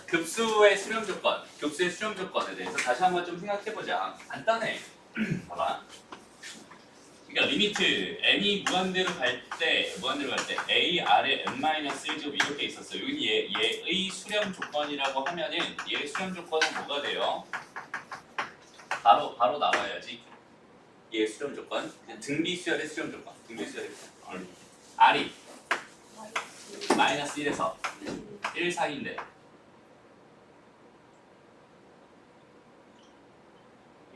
급수의 수렴 조건에 대해서 다시 한번 좀 생각해보자. 간단해. 봐봐. 그러니까 리미트 n이 무한대로 갈 때 a 아래 n-1제곱 이렇게 있었어. 여기 얘의 수렴 조건이라고 하면은 얘의 수렴 조건은 뭐가 돼요? 바로 나와야지. 얘의 수렴 조건. 그냥 등비수열의 수렴 조건. r이 마이너스 1에서 1 사이인데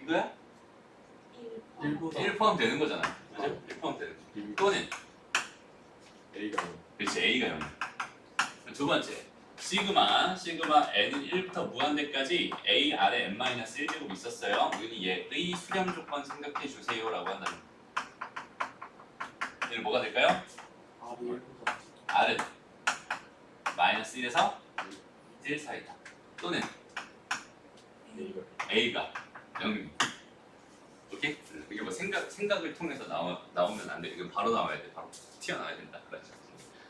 이거야? 1 포함되는 거잖아. 그죠? 1 포함되는 거. 또는 A가 그렇지, A가 0. 두 번째, 시그마 n은 1부터 무한대까지 A 아래 n-1제곱 있었어요. 우리는 얘의 수렴 조건 생각해 주세요라고 한다는 거. 얘는 뭐가 될까요? R은 마이너스 1에서 1 사이다. 또는 A가 0입니다. 오케이? 이게 뭐 생각을 통해서 나오면 안 돼. 이건 바로 나와야 돼. 바로 튀어나와야 된다. 그렇죠?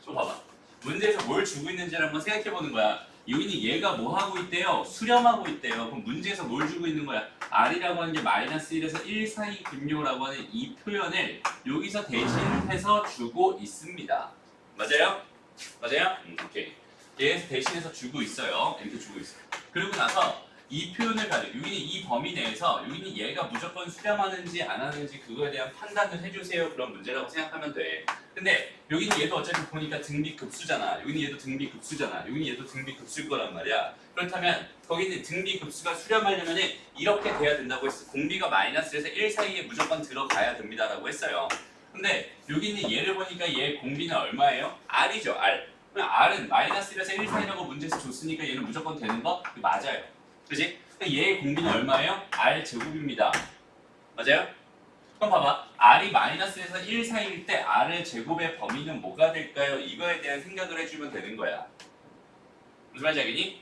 좀 봐봐. 문제에서 뭘 주고 있는지를 한번 생각해 보는 거야. 요인이 얘가 뭐 하고 있대요? 수렴하고 있대요. 그럼 문제에서 뭘 주고 있는 거야? R이라고 하는 게 마이너스 1에서 1 사이군요라고 하는 이 표현을 여기서 대신해서 주고 있습니다. 맞아요? 맞아요? 오케이. 얘에서 대신해서 주고 있어요. 이렇게 주고 있어요. 그리고 나서 이 표현을 가지고 유인이 이 범위 내에서 유인이 얘가 무조건 수렴하는지 안 하는지 그거에 대한 판단을 해주세요. 그런 문제라고 생각하면 돼. 근데 여기는 얘도 어차피 보니까 등비급수잖아. 여기는 얘도 등비급수잖아. 여기는 얘도 등비급수일 거란 말이야. 그렇다면 거기는 등비급수가 수렴하려면 이렇게 돼야 된다고 했어. 공비가 마이너스에서 1 사이에 무조건 들어가야 됩니다라고 했어요. 근데 여기는 얘를 보니까 얘 공비는 얼마예요? R이죠. R. 그럼 R은 마이너스 1에서 1 사이라고 문제에서 줬으니까 얘는 무조건 되는 거? 맞아요. 그지? 얘의 공비는 얼마예요? R 제곱입니다. 맞아요? 그럼 봐봐. R이 마이너스에서 1 사이일 때 R 제곱의 범위는 뭐가 될까요? 이거에 대한 생각을 해주면 되는 거야. 무슨 말인지 알겠니?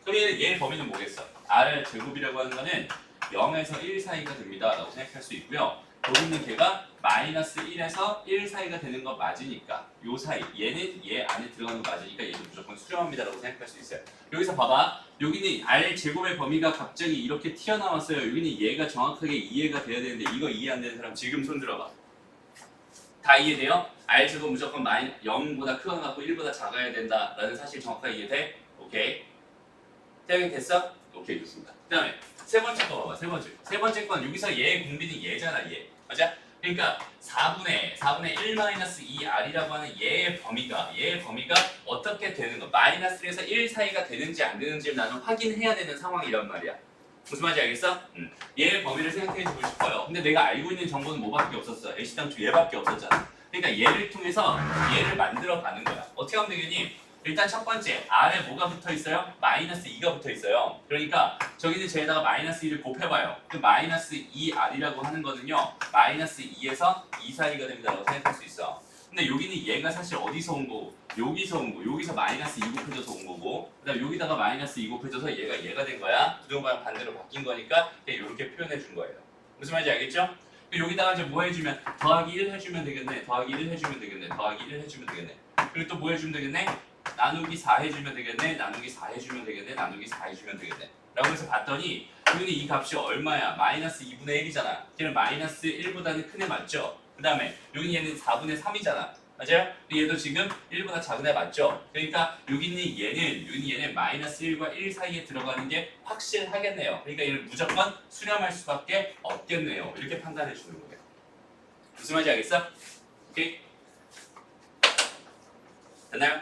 그럼 얘의 범위는 뭐겠어? R 제곱이라고 하는 거는 0에서 1 사이가 됩니다. 라고 생각할 수 있고요. 거기 있는 걔가 마이너스 1에서 1 사이가 되는 거 맞으니까 요 사이, 얘는 얘 안에 들어가는 거 맞으니까 얘도 무조건 수렴합니다 라고 생각할 수 있어요. 여기서 봐봐. 여기는 R 제곱의 범위가 갑자기 이렇게 튀어나왔어요. 여기는 얘가 정확하게 이해가 돼야 되는데 이거 이해 안 되는 사람 지금 손 들어봐. 다 이해돼요? R 제곱 무조건 0보다 크거나 같고 1보다 작아야 된다 라는 사실 정확하게 이해돼? 오케이. 태양이 됐어? 오케이, 좋습니다. 그 다음에 세 번째 거 봐봐. 세 번째 건 여기서 얘의 공비는 얘잖아. 얘. 맞아? 그러니까 4분의 1-2R이라고 하는 얘의 범위가 어떻게 되는 거? 마이너스 1에서 1 사이가 되는지 안 되는지를 나는 확인해야 되는 상황이란 말이야. 무슨 말인지 알겠어? 얘의 범위를 생각해 주고 싶어요. 근데 내가 알고 있는 정보는 뭐밖에 없었어? 애시당초 얘밖에 없었잖아. 그러니까 얘를 통해서 얘를 만들어 가는 거야. 어떻게 하면 되겠니? 일단 첫 번째, R에 뭐가 붙어 있어요? 마이너스 2가 붙어 있어요. 그러니까 저기는 쟤에다가 마이너스 2를 곱해봐요. 그 마이너스 2R이라고 하는 거는요, 마이너스 2에서 2 사이가 됩니다라고 생각할 수 있어. 근데 여기는 얘가 사실 어디서 온 거고, 여기서 온 거, 여기서 마이너스 2 곱해져서 온 거고, 그 다음에 여기다가 마이너스 2 곱해져서 얘가 된 거야. 부동반 반대로 바뀐 거니까 이렇게 표현해 준 거예요. 무슨 말인지 알겠죠? 여기다가 이제 뭐 해주면, 더하기 1 해주면 되겠네, 더하기 1 해주면 되겠네, 더하기 1 해주면 되겠네. 그리고 또 뭐 해주면 되겠네? 나누기 4 해주면 되겠네, 나누기 4 해주면 되겠네, 나누기 4 해주면 되겠네 라고 해서 봤더니 여기는 이 값이 얼마야? 마이너스 2분의 1이잖아. 걔는 마이너스 1보다는 큰 애 맞죠? 그 다음에 여기 얘는 4분의 3이잖아. 맞아요? 얘도 지금 1보다 작은 애 맞죠? 그러니까 여기 있는 얘는 마이너스 1과 1 사이에 들어가는 게 확실하겠네요. 그러니까 얘를 무조건 수렴할 수밖에 없겠네요. 이렇게 판단해 주는 거예요. 무슨 말인지 알겠어? 오케이? 됐나요?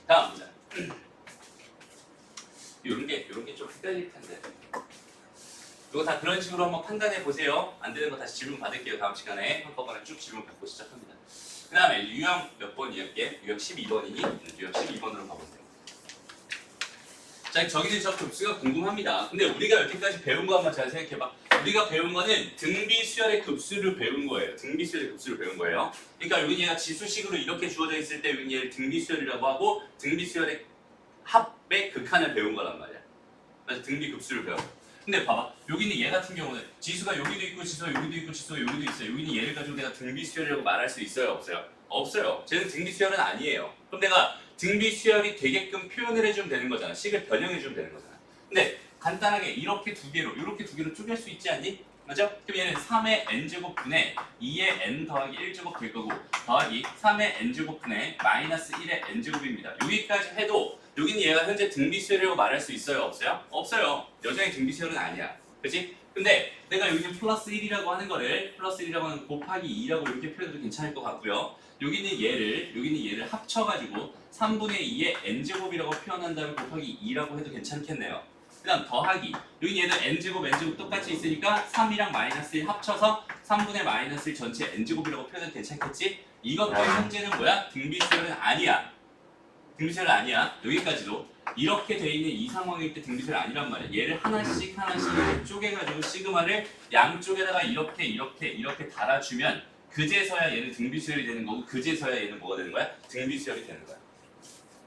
다음 문제. 이런 게 좀 헷갈릴 텐데. 이거 다 그런 식으로 한번 판단해 보세요. 안 되는 거 다시 질문 받을게요. 다음 시간에 한꺼번에 쭉 질문 받고 시작합니다. 그 다음에 유형 몇 번이었게? 유형 12번이니? 유형 12번으로 가보세요. 자, 저기는 저 급수가 궁금합니다. 근데 우리가 여태까지 배운 거 한번 잘 생각해봐. 우리가 배운 거는 등비수열의 급수를 배운 거예요. 등비수열의 급수를 배운 거예요. 그러니까 여기 얘가 지수식으로 이렇게 주어져 있을 때 여기 얘를 등비수열이라고 하고 등비수열의 합의 극한을 배운 거란 말이야. 그래서 등비급수를 배워. 근데 봐봐. 여기는 얘 같은 경우는 지수가 여기도 있고 지수가 여기도 있고 지수가 여기도 있어요. 여기는 얘를 가지고 내가 등비수열이라고 말할 수 있어요? 없어요? 없어요. 쟤는 등비수열은 아니에요. 그럼 내가 등비 수열이 되게끔 표현을 해주면 되는 거잖아. 식을 변형해주면 되는 거잖아. 근데 간단하게 이렇게 두 개로 쪼갤 수 있지 않니? 맞죠? 그럼 얘는 3의 n제곱 분의 2의 n 더하기 1제곱 될 거고 더하기 3의 n제곱 분의 마이너스 1의 n제곱입니다. 여기까지 해도 여기는 얘가 현재 등비수열이라고 말할 수 있어요? 없어요? 없어요. 여전히 등비수열은 아니야. 그치? 근데 내가 여기는 플러스 1이라고 하는 거를 플러스 1이라고 하는 곱하기 2라고 이렇게 표현해도 괜찮을 것 같고요. 여기는 얘를 합쳐가지고 3분의 2의 n제곱이라고 표현한다면 곱하기 2라고 해도 괜찮겠네요. 그 다음 더하기 여기 얘는 n제곱 똑같이 있으니까 3이랑 마이너스 1 합쳐서 3분의 마이너스 1 전체 n제곱이라고 표현해도 괜찮겠지? 이것도 현재는 뭐야? 등비수열은 아니야. 등비수열 아니야. 여기까지도 이렇게 돼 있는 이 상황일 때 등비수열 아니란 말이야. 얘를 하나씩 이렇게 쪼개가지고 시그마를 양쪽에다가 이렇게 달아주면 그제서야 얘는 등비수열이 되는 거고 그제서야 얘는 뭐가 되는 거야? 등비수열이 되는 거야.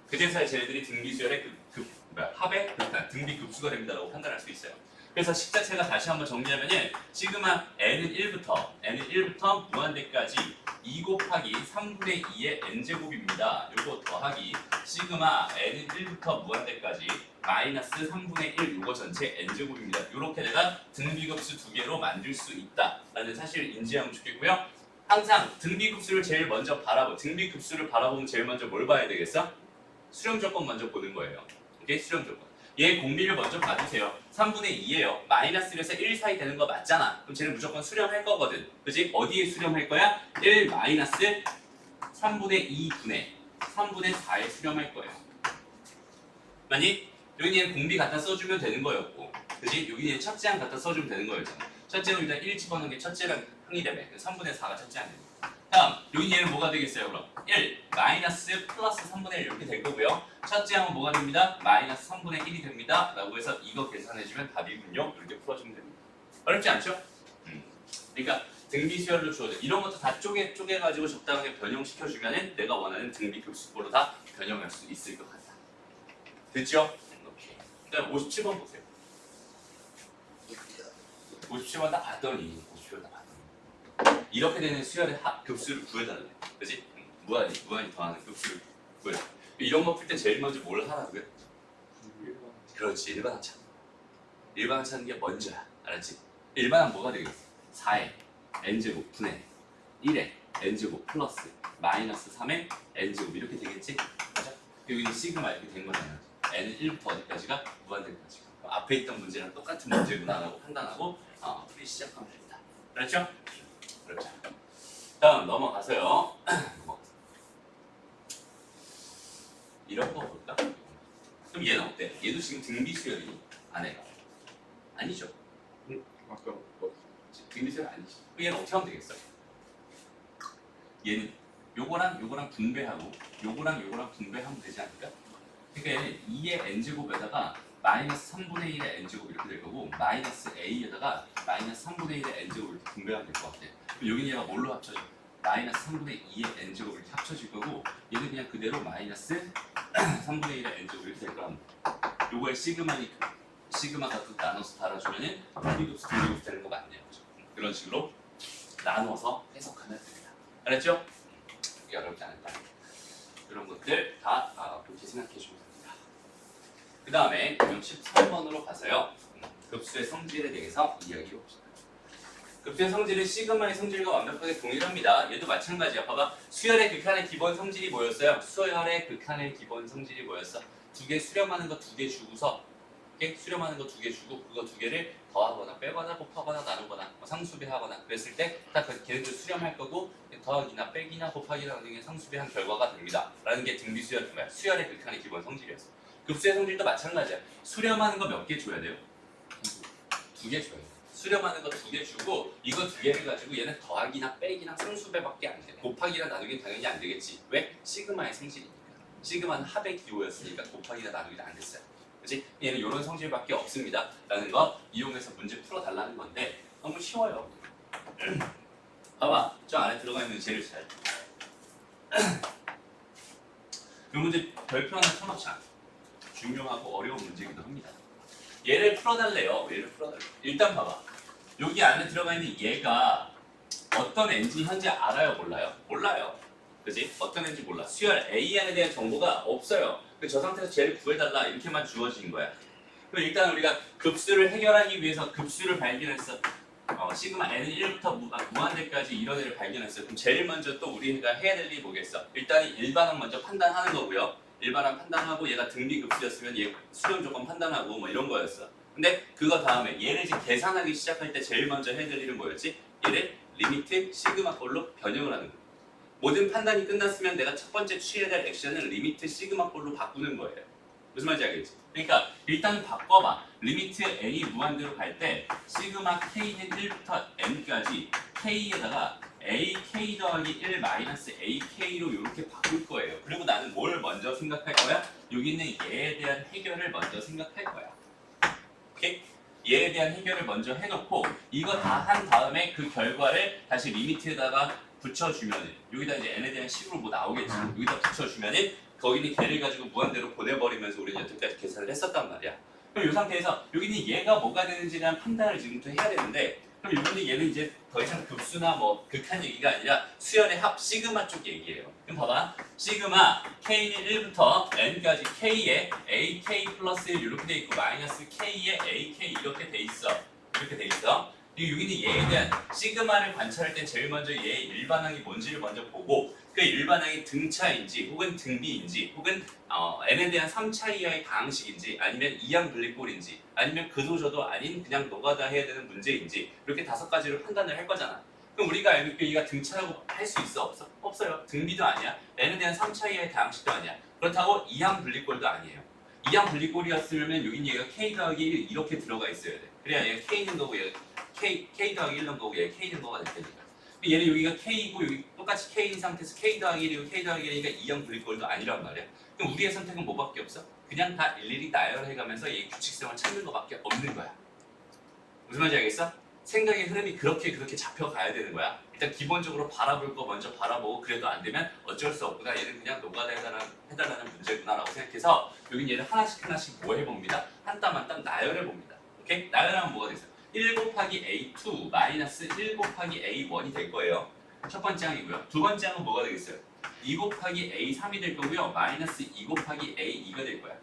그제서야 쟤네들이 등비수열의 합의 등비급수가 됩니다라고 판단할 수 있어요. 그래서 식 자체가 다시 한번 정리하면은 시그마 n은 1부터 무한대까지 2 곱하기 3분의 2의 n제곱입니다. 요거 더하기 시그마 n은 1부터 무한대까지 마이너스 3분의 1 요거 전체 n제곱입니다. 요렇게 내가 등비급수 두 개로 만들 수 있다라는 사실을 인지하면 좋겠고요. 항상 등비급수를 제일 먼저 등비급수를 바라보면 제일 먼저 뭘 봐야 되겠어? 수렴 조건 먼저 보는 거예요. 오케이? 수렴 조건. 얘 공비를 먼저 봐주세요. 3분의 2예요. 마이너스 1에서 1 사이 되는 거 맞잖아. 그럼 쟤는 무조건 수렴할 거거든. 그치? 어디에 수렴할 거야? 1 마이너스 3분의 2분의 3분의 4에 수렴할 거예요. 맞니? 여기 얘는 공비 갖다 써주면 되는 거였고 그치? 여기 얘는 첫째항 갖다 써주면 되는 거였잖아. 첫째는 일단 1 집어넣는 게 첫째랑 항이 되면 3분의 4가 첫째 항이에요. 다음 여기 얘는 뭐가 되겠어요? 그럼 1 마이너스 플러스 3분의 1 이렇게 될 거고요. 첫째 항은 뭐가 됩니다? 마이너스 3분의 1이 됩니다. 라고 해서 이거 계산해주면 답이군요. 이렇게 풀어주면 됩니다. 어렵지 않죠? 그러니까 등비수열로 주어져 이런 것도 다 쪼개가지고 적당하게 변형시켜주면 내가 원하는 등비급수꼴로 다 변형할 수 있을 것 같다. 됐죠? 오케이. 그다음 57번 보세요. 57번 딱 봤더니 이렇게 되는 수열의 급수를 구해달래. 그치? 무한히 더하는 급수를 구해달래. 이런 거 풀 때 제일 먼저 뭘 하라고요? 그렇지, 일반항 찾는 거. 일반항 찾는 게 먼저야. 알았지? 일반항 뭐가 되겠어? 4의 n제곱 분의 1의 n제곱 플러스 마이너스 3의 n제곱 이렇게 되겠지? 맞아? 여기는 시그마 이렇게 된 거잖아. n은 1부터 어디까지가? 무한대까지. 앞에 있던 문제랑 똑같은 문제구나라고 판단하고 풀이 시작하면 됩니다. 그렇죠? 그렇죠. 다음 넘어가서요. 이런 거 볼까? 그럼 얘는 어때? 얘도 지금 등비수열이 아내가 아니죠? 아까 뭐 등비수열 아니지. 그럼 얘는 어떻게 하면 되겠어? 얘는 요거랑 분배하고 요거랑 분배하면 되지 않을까? 그러니까 얘는 2의 n제곱에다가 마이너스 3분의 1의 n제곱 이렇게 될 거고 마이너스 a에다가 마이너스 3분의 1의 n제곱 이렇게 분배하면 될 것 같아. 그럼 여기는 얘가 뭘로 합쳐져? 마이너스 3분의 2의 n제곱 이렇게 합쳐질 거고 얘는 그냥 그대로 마이너스 3분의 1의 n제곱 이렇게 될 거랍니다. 요거에 시그마가 또 나눠서 달아주면은 등비급수 되는 거 맞네요. 그렇죠? 그런 식으로 나눠서 해석하면 됩니다. 알았죠? 이게 어렵지 않을까? 이런 것들 다 그렇게 생각해 주면 됩니다. 그 다음에 13번으로 가서요. 급수의 성질에 대해서 이야기해 봅시다. 급수의 성질은 시그마의 성질과 완벽하게 동일합니다. 얘도 마찬가지야. 봐봐. 수열의 극한의 기본 성질이 뭐였어요? 수열의 극한의 기본 성질이 뭐였어? 두 개 수렴하는 거 두 개 주고서 수렴하는 거 두 개 주고 그거 두 개를 더하거나 빼거나 곱하거나 나누거나 상수배하거나 그랬을 때 딱 걔네들 수렴할 거고 더하기나 빼기나 곱하기나 등의 상수배한 결과가 됩니다. 라는 게 등비수열 수열의 극한의 기본 성질이었어. 급수의 성질도 마찬가지야. 수렴하는 거 몇 개 줘야 돼요? 두 개 줘야 돼요. 수렴하는 거 두 개 주고 이거 두 개를 가지고 얘는 더하기나 빼기나 상수배밖에 안 돼. 곱하기나 나누기는 당연히 안 되겠지. 왜? 시그마의 성질이니까. 시그마는 합의 기호였으니까 곱하기나 나누기는 안 됐어요. 그치? 얘는 이런 성질밖에 없습니다. 라는 거 이용해서 문제 풀어달라는 건데 너무 쉬워요. 봐봐. 저 안에 들어가 있는 쟤를 잘. 이 문제 별표 하나 쳐놓자. 중요하고 어려운 문제이기도 합니다. 얘를 풀어달래요. 얘를 풀어달래요. 일단 봐봐. 여기 안에 들어가 있는 얘가 어떤 n지 현재 알아요? 몰라요? 몰라요. 그지? 어떤 애인지 몰라. 수열 AN에 대한 정보가 없어요. 저 상태에서 쟤를 구해달라 이렇게만 주어진 거야. 그럼 일단 우리가 급수를 해결하기 위해서 급수를 발견했어. 시그마 n은 1부터 무한대까지 이런 애를 발견했어요. 그럼 제일 먼저 또 우리가 해야 될 일이 뭐겠어? 일단 일반항 먼저 판단하는 거고요. 일반항 판단하고 얘가 등비급수였으면 얘 수렴 조건 판단하고 뭐 이런 거였어. 근데 그거 다음에 얘를 이제 계산하기 시작할 때 제일 먼저 해야 될 일은 뭐였지? 얘를 리미트 시그마 꼴로 변형을 하는 거야. 모든 판단이 끝났으면 내가 첫 번째 취해야 될 액션을 리미트 시그마 꼴로 바꾸는 거예요. 무슨 말인지 알겠지? 그러니까 일단 바꿔봐. 리미트 n이 무한대로 갈 때 시그마 k는 1부터 n까지 k에다가 ak 더하기 1 마이너스 ak로 이렇게 바꿀 거예요. 그리고 나는 뭘 먼저 생각할 거야? 여기 있는 얘에 대한 해결을 먼저 생각할 거야. 오케이? 얘에 대한 해결을 먼저 해놓고 이거 다 한 다음에 그 결과를 다시 리미트에다가 붙여주면은 여기다 이제 n에 대한 식으로 뭐 나오겠지. 여기다 붙여주면은 거기는 걔를 가지고 무한대로 보내버리면서 우리는 여태까지 계산을 했었단 말이야. 그럼 이 상태에서 여기는 얘가 뭐가 되는지에 대한 판단을 지금부터 해야 되는데 그럼 여기는 얘는 이제 더 이상 급수나 뭐 극한 얘기가 아니라 수열의 합 시그마 쪽 얘기예요. 그럼 봐봐. 시그마 k는 1부터 n까지 k에 ak 플러스 1 이렇게 돼 있고 마이너스 k에 ak 이렇게 돼 있어. 이렇게 돼 있어. 여기는 얘에 대한 시그마를 관찰할 때 제일 먼저 얘의 일반항이 뭔지를 먼저 보고 그 일반항이 등차인지 혹은 등비인지 혹은 n에 대한 3차 이하의 다항식인지 아니면 이항 분리꼴인지 아니면 그도저도 아닌 그냥 노가다 해야 되는 문제인지 이렇게 5가지로 판단을 할 거잖아. 그럼 우리가 알고 있고 얘가 등차라고 할 수 있어? 없어? 없어요. 등비도 아니야. n에 대한 3차 이하의 다항식도 아니야. 그렇다고 이항 분리꼴도 아니에요. 이항 분리꼴이었으면 여긴 얘가 k 더하기 1 이렇게 들어가 있어야 돼. 그래야 얘가 k는 거고 얘가 k 더하기 1는 거고 얘가 k는 거가 될 테니까. 얘는 여기가 k이고 여기 똑같이 k인 상태에서 k 더하기 1이고 k 더하기 1이니까 이항 분리꼴도 아니란 말이야. 그럼 우리의 선택은 뭐밖에 없어? 그냥 다 일일이 나열해가면서 얘 규칙성을 찾는 거밖에 없는 거야. 무슨 말인지 알겠어? 생각의 흐름이 그렇게 잡혀가야 되는 거야. 일단 기본적으로 바라볼 거 먼저 바라보고 그래도 안 되면 어쩔 수 없구나. 얘는 그냥 노가다 해달라는 문제구나라고 생각해서 여긴 얘를 하나씩 뭐 해봅니다. 한 땀 한 땀 나열해봅니다. 오케이? 나열하면 뭐가 되겠어요? 1 곱하기 A2 마이너스 1 곱하기 A1이 될 거예요. 첫 번째 항이고요. 두 번째 항은 뭐가 되겠어요? 2 곱하기 A3이 될 거고요. 마이너스 2 곱하기 A2가 될 거야.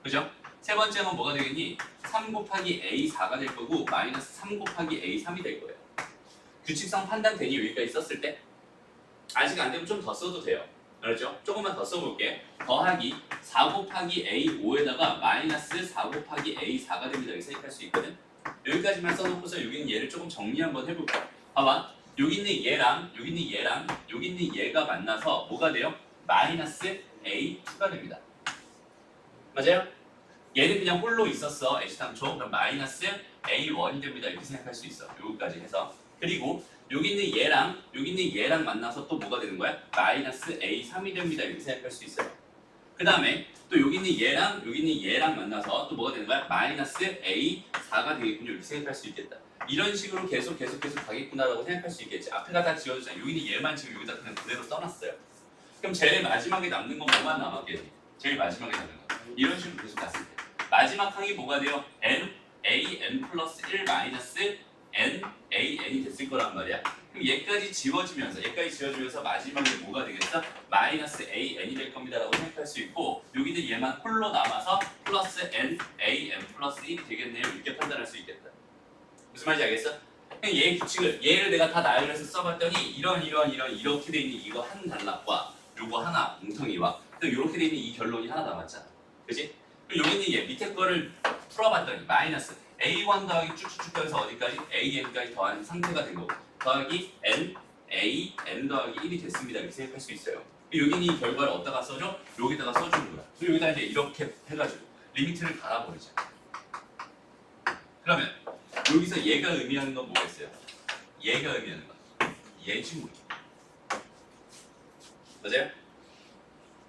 그죠? 세 번째 항은 뭐가 되겠니? 3 곱하기 A4가 될 거고 마이너스 3 곱하기 A3이 될 거예요. 규칙성 판단 되니 여기까지 썼을 때 아직 안 되면 좀 더 써도 돼요. 알았죠? 조금만 더 써볼게. 더하기 4 곱하기 A5에다가 마이너스 4 곱하기 A4가 됩니다. 이렇게 생각할 수 있거든. 여기까지만 써놓고서 여기는 얘를 조금 정리 한번 해볼까? 봐봐. 여기 있는 얘랑 여기 있는 얘랑 여기 있는 얘가 만나서 뭐가 돼요? 마이너스 A2가 됩니다. 맞아요? 얘는 그냥 홀로 있었어. 애시당초. 그럼 마이너스 A1이 됩니다. 이렇게 생각할 수 있어. 여기까지 해서. 그리고 여기 있는 얘랑 여기 있는 얘랑 만나서 또 뭐가 되는 거야? 마이너스 A3이 됩니다. 이렇게 생각할 수 있어요. 그 다음에 또 여기 있는 얘랑 여기 있는 얘랑 만나서 또 뭐가 되는 거야? 마이너스 A4가 되겠군요. 이렇게 생각할 수 있겠다. 이런 식으로 계속 가겠구나라고 생각할 수 있겠지. 앞에가 다 지워졌잖아. 여기 있는 얘만 지금 여기다 그냥 그대로 써놨어요. 그럼 제일 마지막에 남는 건 뭐만 남았겠니? 제일 마지막에 남는 거. 이런 식으로 계속 갔을 때 마지막 항이 뭐가 돼요? n, a, n 플러스 1 마이너스 n, a, n이 됐을 거란 말이야. 그럼 얘까지 지워지면서 마지막에 뭐가 되겠어? 마이너스 a, n이 될 겁니다 라고 생각할 수 있고 여기는 얘만 홀로 남아서 플러스 n, a, n 플러스 1이 되겠네요. 이렇게 판단할 수 있겠다. 무슨 말인지 알겠어? 그냥 얘의 규칙을 얘를 내가 다 나열해서 써봤더니 이런 이렇게 돼 있는 이거 한 단락과 요거 하나 뭉텅이와 또 이렇게 돼 있는 이 결론이 하나 남았잖아. 그지? 그리고 여기 있는 얘 밑에 거를 풀어봤더니 마이너스 a1 더하기 쭉쭉쭉 더해서 어디까지? an까지 더한 상태가 된 거고 더하기 n, a, n 더하기 1이 됐습니다. 이렇게 생각할 수 있어요. 여기 있는 이 결과를 어디다가 써줘? 여기다가 써주는 거야. 그리고 여기다 이제 이렇게 해가지고 리미트를 갈아버리자. 그러면 여기서 얘가 의미하는 건 뭐겠어요? 얘가 의미하는 건 얘지 뭐. 맞아요?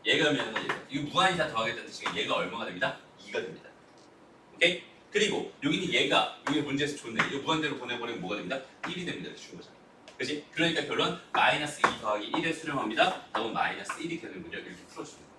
얘가 의미하는 건 얘가. 이거 무한히 다 더하겠다는 뜻이니까 얘가 얼마가 됩니다? 2가 됩니다. 오케이? 그리고 여기는 얘가 여기 문제에서 좋네. 이거 무한대로 보내버리면 뭐가 됩니다? 1이 됩니다. 이렇게 준 거잖아. 그지? 그러니까 결론 마이너스 2 더하기 1에 수렴합니다. 답은 마이너스 1이 되는군요. 이렇게 풀어주는 거야.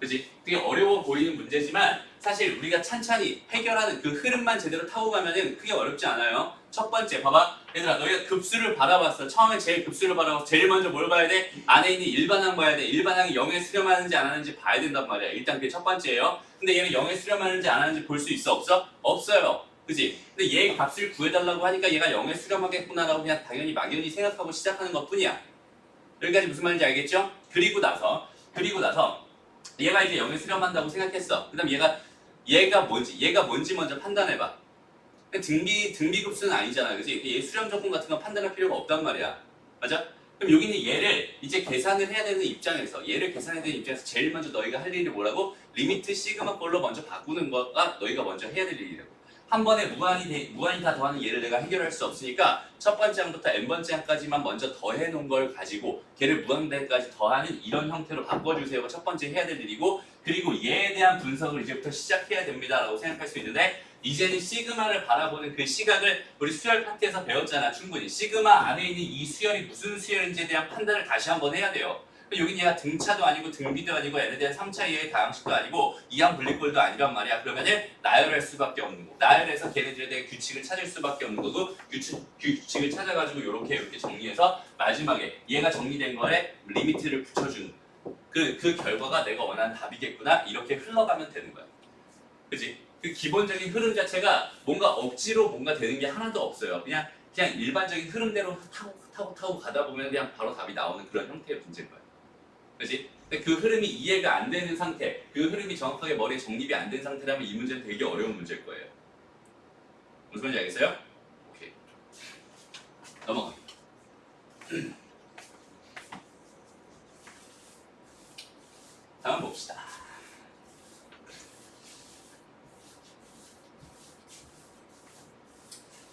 그지? 되게 어려워 보이는 문제지만 사실 우리가 찬찬히 해결하는 그 흐름만 제대로 타고 가면은 크게 어렵지 않아요. 첫 번째 봐봐. 얘들아 너희가 급수를 받아봤어. 처음에 제일 급수를 받아봤어. 제일 먼저 뭘 봐야 돼? 안에 있는 일반항 봐야 돼. 일반항이 0에 수렴하는지 안 하는지 봐야 된단 말이야. 일단 그게 첫 번째예요. 근데 얘는 0에 수렴하는지 안 하는지 볼 수 있어? 없어? 없어요. 그지? 근데 얘 값을 구해달라고 하니까 얘가 0에 수렴하겠구나라고 그냥 당연히 막연히 생각하고 시작하는 것 뿐이야. 여기까지 무슨 말인지 알겠죠? 그리고 나서 얘가 이제 0에 수렴한다고 생각했어. 그 다음 얘가 뭔지 먼저 판단해봐. 등비급수는 아니잖아, 그지? 얘 수렴 조건 같은 거 판단할 필요가 없단 말이야. 맞아? 그럼 여기는 얘를 이제 계산을 해야 되는 입장에서 제일 먼저 너희가 할 일이 뭐라고? 리미트 시그마 꼴로 먼저 바꾸는 거가 너희가 먼저 해야 될 일이라고. 한 번에 무한히 다 더하는 얘를 내가 해결할 수 없으니까 첫 번째 항부터 n번째 항까지만 먼저 더해 놓은 걸 가지고 걔를 무한대까지 더하는 이런 형태로 바꿔주세요가 첫 번째 해야 될 일이고, 그리고 얘에 대한 분석을 이제부터 시작해야 됩니다라고 생각할 수 있는데, 이제는 시그마를 바라보는 그 시각을 우리 수열 파트에서 배웠잖아. 충분히 시그마 안에 있는 이 수열이 무슨 수열인지에 대한 판단을 다시 한번 해야 돼요. 여긴 얘가 등차도 아니고 등비도 아니고 n에 대한 3차 이하의 다항식도 아니고 이항 분리꼴도 아니란 말이야. 그러면은 나열할 수밖에 없는 거. 나열해서 걔네들에 대한 규칙을 찾을 수밖에 없는 거고, 규칙을 찾아가지고 이렇게 정리해서 마지막에 얘가 정리된 거에 리미트를 붙여주는 그 결과가 내가 원하는 답이겠구나, 이렇게 흘러가면 되는 거야. 그지? 그 기본적인 흐름 자체가 뭔가 억지로 뭔가 되는 게 하나도 없어요. 그냥 일반적인 흐름대로 타고 가다 보면 그냥 바로 답이 나오는 그런 형태의 문제인 거예요. 그렇지? 근데 그 흐름이 이해가 안 되는 상태, 그 흐름이 정확하게 머리에 정립이 안 된 상태라면 이 문제는 되게 어려운 문제일 거예요. 무슨 말인지 알겠어요? 오케이. 넘어가. 다음 봅시다.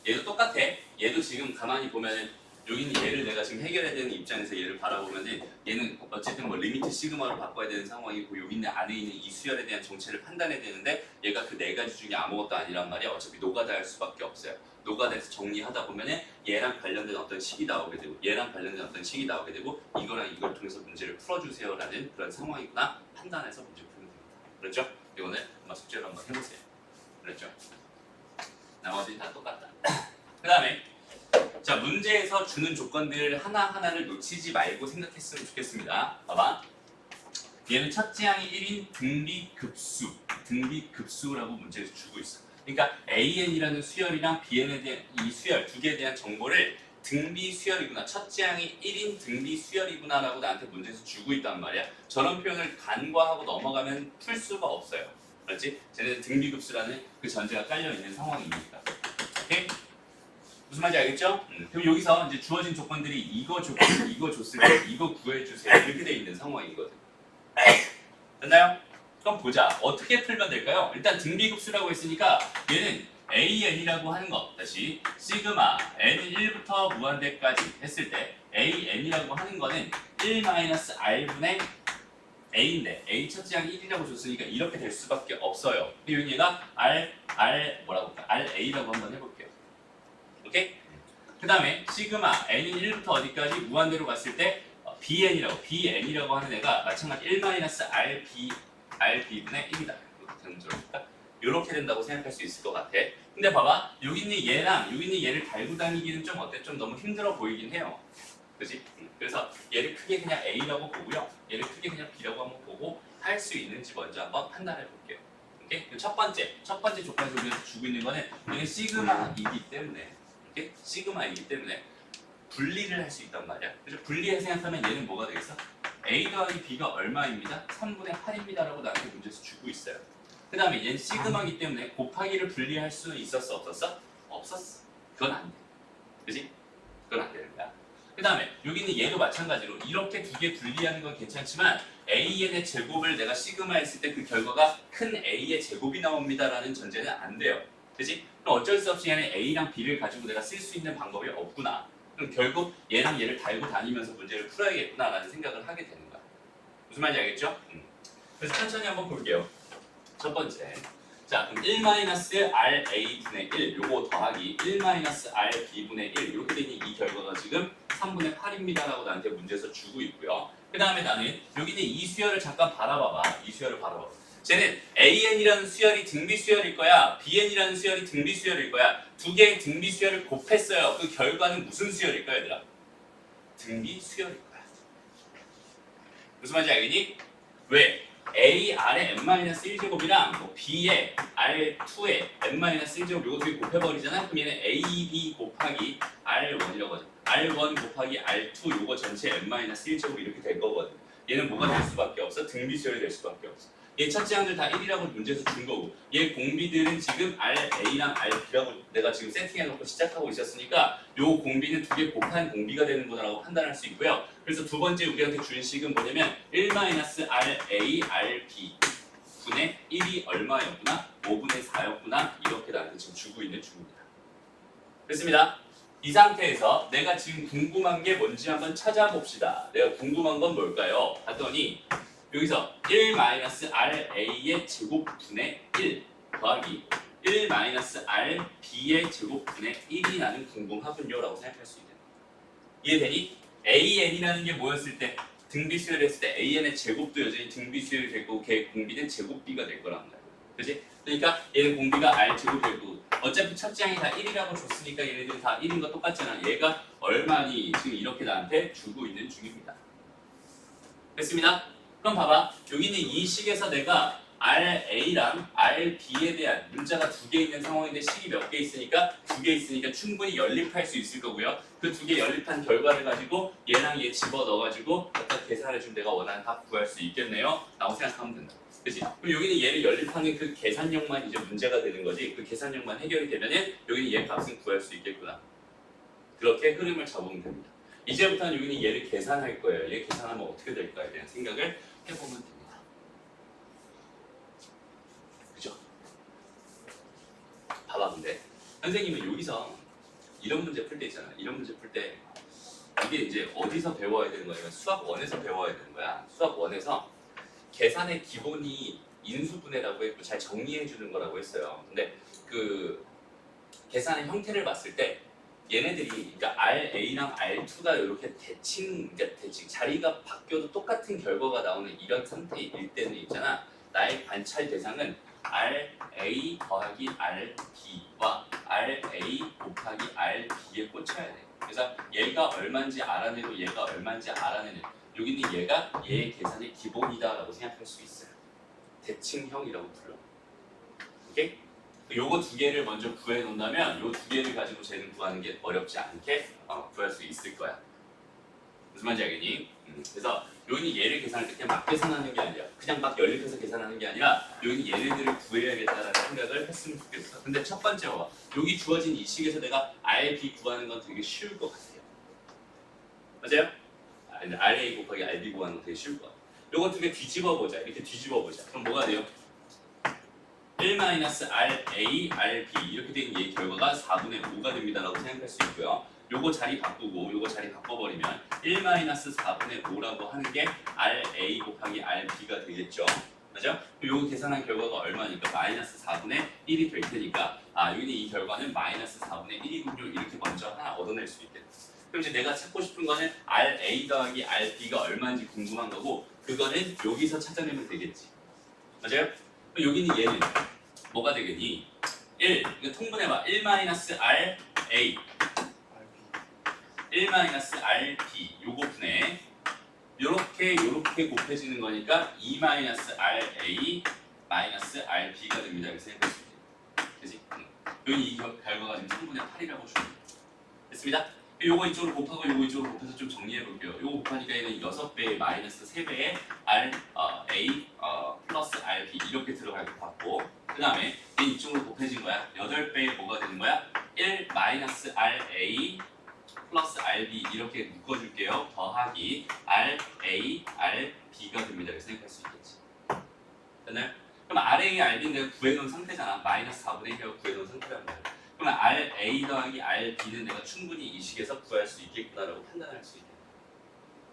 얘도 똑같아. 얘도 지금 가만히 보면은 여기는 얘를 내가 지금 해결해야 되는 입장에서 얘를 바라보면은 얘는 어쨌든 뭐 리미트 시그마로 바꿔야 되는 상황이고, 여기 있는 안에 있는 이 수열에 대한 정체를 판단해야 되는데 얘가 그 네 가지 중에 아무것도 아니란 말이야. 어차피 노가다 할 수밖에 없어요. 노가다에서 정리하다 보면은 얘랑 관련된 어떤 식이 나오게 되고 얘랑 관련된 어떤 식이 나오게 되고 이거랑 이걸 통해서 문제를 풀어주세요라는 그런 상황이구나 판단해서 문제 풀면 됩니다. 그렇죠? 이거는 한번 숙제로 한번 해보세요. 그렇죠? 나머지는 다 똑같다. 그 다음에 자, 문제에서 주는 조건들 하나하나를 놓치지 말고 생각했으면 좋겠습니다. 봐봐. 얘는 첫째 항이 1인 등비급수라고 문제에서 주고 있어. 그러니까 AN이라는 수열이랑 BN에 대한 이 수열 두 개에 대한 정보를 등비 수열이구나, 첫째 항이 1인 등비 수열이구나 라고 나한테 문제에서 주고 있단 말이야. 저런 표현을 간과하고 넘어가면 풀 수가 없어요. 그렇지? 쟤네는 등비급수라는 그 전제가 깔려있는 상황이니까. 오케이? 무슨 말인지 알겠죠? 그럼 여기서 이제 주어진 조건들이 이거 줬을 때 이거 구해주세요 이렇게 돼 있는 상황이거든. 됐나요? 그럼 보자. 어떻게 풀면 될까요? 일단 등비급수라고 했으니까 얘는 AN이라고 하는 거, 다시 시그마 N은 1부터 무한대까지 했을 때 AN이라고 하는 거는 1-R분의 A인데 A 첫째 항 1이라고 줬으니까 이렇게 될 수밖에 없어요. 그리고 얘가 RA라고 한번 해볼게요. 오케이? 그 다음에 시그마 n은 1부터 어디까지 무한대로 갔을 때 BN이라고 하는 애가 마찬가지 1-RB분의 1이다. 이렇게 된다고 생각할 수 있을 것 같아. 근데 봐봐, 여기 있는 얘랑 여기 있는 얘를 달고 다니기는 좀 어때? 좀 너무 힘들어 보이긴 해요. 그치? 그래서 얘를 크게 그냥 A라고 보고요, 얘를 크게 그냥 B라고 한번 보고 할 수 있는지 먼저 한번 판단해 볼게요. 오케이? 첫 번째 조건에서 우리가 주고 있는 거는 얘는 시그마이기 때문에, 오케이? 시그마이기 때문에 분리를 할 수 있단 말이야. 그래서 분리해 생각하면 얘는 뭐가 되겠어? A 더하기 B가 얼마입니다? 3분의 8입니다 라고 나한테 문제에서 주고 있어요. 그 다음에 얘는 시그마이기 때문에 곱하기를 분리할 수는 있었어? 없었어? 없었어. 그건 안 돼. 그지? 그건 안 되는 거야. 그 다음에 여기 있는 얘도 마찬가지로 이렇게 두 개 분리하는 건 괜찮지만 AN의 제곱을 내가 시그마 했을 때 그 결과가 큰 A의 제곱이 나옵니다 라는 전제는 안 돼요. 그치? 그럼 어쩔 수 없이 얘는 A랑 B를 가지고 내가 쓸 수 있는 방법이 없구나. 그럼 결국 얘랑 얘를 달고 다니면서 문제를 풀어야겠구나 라는 생각을 하게 되는 거야. 무슨 말인지 알겠죠? 그래서 천천히 한번 볼게요. 첫 번째, 자 그럼 1-RA분의 1 요거 더하기 1-RB분의 1 이렇게 되니 이 결과가 지금 3분의 8입니다 라고 나한테 문제에서 주고 있고요. 그 다음에 나는 여기 있는 이 수열을 잠깐 바라봐봐. 이 수열을 바라봐. 쟤는 AN이라는 수열이 등비 수열일 거야, BN이라는 수열이 등비 수열일 거야. 두 개의 등비 수열을 곱했어요. 그 결과는 무슨 수열일까, 얘들아? 등비 수열일 거야. 무슨 말인지 알겠니? 왜? A R의 n-1제곱이랑 뭐 B의 R2의 n-1제곱 요거 두 개 곱해버리잖아? 그럼 얘는 AB 곱하기 R1이라고 하죠. R1 곱하기 R2 요거 전체 n-1제곱 이렇게 될 거거든. 얘는 뭐가 될 수밖에 없어? 등비수열이 될 수밖에 없어. 얘 첫째 항들 다 1이라고 문제에서 준 거고, 얘 공비들은 지금 RA랑 RB라고 내가 지금 세팅해놓고 시작하고 있었으니까 요 공비는 두 개 곱한 공비가 되는 거라고 판단할 수 있고요. 그래서 두 번째 우리한테 준 식은 뭐냐면 1-RA RB 분의 1이 얼마였구나? 5분의 4였구나? 이렇게 나한테 지금 주고 있는 중입니다. 됐습니다. 이 상태에서 내가 지금 궁금한 게 뭔지 한번 찾아봅시다. 내가 궁금한 건 뭘까요? 봤더니 여기서 1-RA의 제곱분의 1 더하기 1-RB의 제곱분의 1이 나는 궁금하군요 라고 생각할 수 있는 거예요. 이해되니? AN이라는 게 뭐였을 때? 등비수열을 했을 때 AN의 제곱도 여전히 등비수열이 될 거고 걔 공비는 제곱비가 될 거란 말이야. 그치? 그러니까 얘는 공비가 R 제곱이 될 거고 어차피 첫째 항이 다 1이라고 줬으니까 얘네들이 다 1인 거 똑같잖아. 얘가 얼마니 지금 이렇게 나한테 주고 있는 중입니다. 됐습니다. 그럼 봐봐. 여기 있는 이 식에서 내가 RA랑 RB에 대한 문자가 두 개 있는 상황인데 식이 몇 개 있으니까 두 개 있으니까 충분히 연립할 수 있을 거고요. 그 두 개 연립한 결과를 가지고 얘랑 얘 집어넣어가지고 갖다 계산해주면 내가 원하는 답 구할 수 있겠네요. 라고 생각하면 된다. 그치? 그럼 여기는 얘를 연립하는 그 계산력만 이제 문제가 되는 거지. 그 계산력만 해결이 되면은 여기는 얘 값은 구할 수 있겠구나. 그렇게 흐름을 잡으면 됩니다. 이제부터는 여기는 얘를 계산할 거예요. 얘 계산하면 어떻게 될까에 대한 생각을 해보면 됩니다. 그죠? 봐봐. 근데 선생님은 여기서 이런 문제 풀 때 있잖아. 이런 문제 풀 때 이게 이제 어디서 배워야 되는 거야? 수학 1에서 배워야 되는 거야. 수학 1에서 계산의 기본이 인수분해라고 했고 잘 정리해 주는 거라고 했어요. 근데 그 계산의 형태를 봤을 때 얘네들이 그러니까 RA랑 R2가 이렇게 대칭 자리가 바뀌어도 똑같은 결과가 나오는 이런 상태일 때는 있잖아. 나의 관찰 대상은 RA 더하기 RB와 RA 곱하기 RB에 꽂혀야 돼. 그래서 얘가 얼마인지 알아내고 얘가 얼마인지 알아내는 여기는 얘가 얘의 계산의 기본이다라고 생각할 수 있어요. 대칭형이라고 불러. 오케이? 요거 두 개를 먼저 구해 놓는다면 요 두 개를 가지고 쟤는 구하는 게 어렵지 않게 구할 수 있을 거야. 무슨 말인지 알겠니? 그래서 여기는 얘를 계산할 때 그냥 막 계산하는 게 아니라 그냥 막 연립해서 계산하는 게 아니라 여기는 얘네들을 구해야겠다라는 생각을 했으면 좋겠어. 근데 첫 번째 봐봐. 여기 주어진 이 식에서 내가 RB 구하는 건 되게 쉬울 것 같아요. 맞아요? RA 곱하기 RB 구하는 건 되게 쉬울 것 같아요. 요거 두 개 뒤집어 보자. 이렇게 뒤집어 보자. 그럼 뭐가 돼요? 1-RA, RB 이렇게 된 얘 결과가 4분의 5가 됩니다 라고 생각할 수 있고요. 요거 자리 바꾸고 요거 자리 바꿔버리면 1-4분의 5라고 하는 게 RA 곱하기 RB가 되겠죠. 맞죠? 요거 계산한 결과가 얼마니까 마이너스 4분의 1이 될 테니까 여기는 이 결과는 마이너스 4분의 1이군요. 이렇게 먼저 하나 얻어낼 수 있겠다. 그럼 이제 내가 찾고 싶은 거는 RA 더하기 RB가 얼마인지 궁금한 거고 그거는 여기서 찾아내면 되겠지. 맞아요? 그럼 여기는 얘는 뭐가 되겠니? 1, 이거 통분해봐. 1-RA 1-RB 요거 분해 요렇게 곱해지는 거니까 2-RA RB가 됩니다. 이렇게 생각할 수 있겠네. 그치? 여기 이 결과가 지금 3분의 8이라고 주면 됐습니다. 요거 이쪽으로 곱하고 요거 이쪽으로 곱해서 좀 정리해 볼게요. 요거 곱하니까 얘는 6배의 마이너스 3배의 A 플러스 RB 이렇게 들어갈 것 같고 그 다음에 얘 이쪽으로 곱해진 거야. 8배의 뭐가 되는 거야? 1 마이너스 RA 플러스 RB 이렇게 묶어줄게요. 더하기 RA RB가 됩니다. 이렇게 생각할 수 있겠지. 됐나요? 그럼 RA RB는 내가 구해놓은 상태잖아. 마이너스 4분의 1이라고 구해놓은 상태란 말이야. 그러면 RA 더하기 RB는 내가 충분히 이 식에서 구할 수 있겠구나라고 판단할 수 있겠다.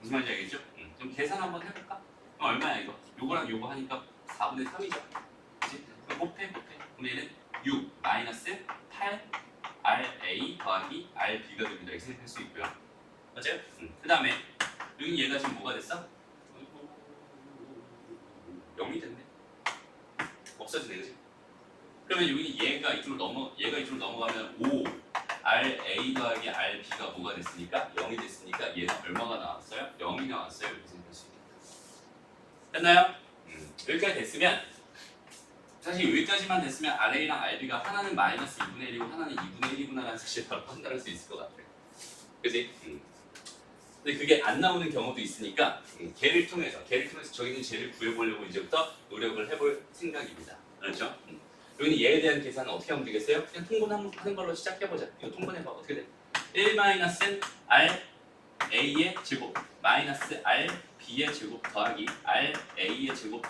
무슨 말인지 알겠죠? 그럼 계산 한번 해볼까? 그럼 얼마야 이거? 요거랑 요거 하니까 4분의 3이죠. 그치? 그럼 곱해. 그럼 얘는 6 마이너스 8 RA 더하기 RB가 됩니다. 이렇게 생각할 수 있고요. 맞아요? 그 다음에 여기 얘가 지금 뭐가 됐어? 0이 됐네. 없어지네, 그지? 그러면 여기 얘가 이쪽으로 넘어가면 5 RA 더하기 RB가 뭐가 됐으니까 0이 됐으니까 얘는 얼마가 나왔어요? 0이 나왔어요. 이렇게 생각할 수 있겠다. 됐나요? 여기까지 됐으면 사실 여기까지만 됐으면 RA랑 RB가 하나는 마이너스 2분의 1이고 하나는 2분의 1이구나라는 사실을 바로 판단할 수 있을 것 같아요. 그지? 근데 그게 안 나오는 경우도 있으니까 걔를 통해서 저기 있는 쟤를 구해보려고 이제부터 노력을 해볼 생각입니다. 그렇죠? 여기는 얘에 대한 계산은 어떻게 하면 되겠어요? 그냥 통분하는 걸로 시작해보자. 이거 통분해봐. 어떻게 돼? 1-RA의 제곱 마이너스 RB의 제곱 더하기 RA의 제곱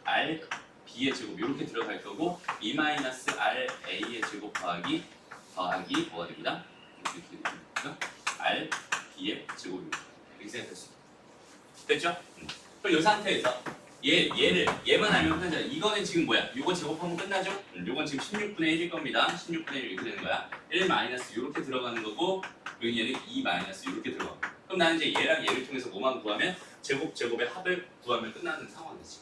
RB의 제곱 이렇게 들어갈 거고 2-RA의 제곱 더하기 뭐가 됩니다? 이렇게 됩니다. RB의 제곱입니다. 이렇게 생각할 수 있습니다. 됐죠? 그럼 이 상태에서 얘만 알면 끝나잖아. 이거는 지금 뭐야? 요거 제곱하면 끝나죠? 요건 지금 16분의 1일 겁니다. 16분의 1 이렇게 되는 거야. 1 마이너스 이렇게 들어가는 거고 여기 얘는 2 마이너스 이렇게 들어가는 거야. 그럼 나는 이제 얘랑 얘를 통해서 뭐만 구하면 제곱의 합을 구하면 끝나는 상황이지.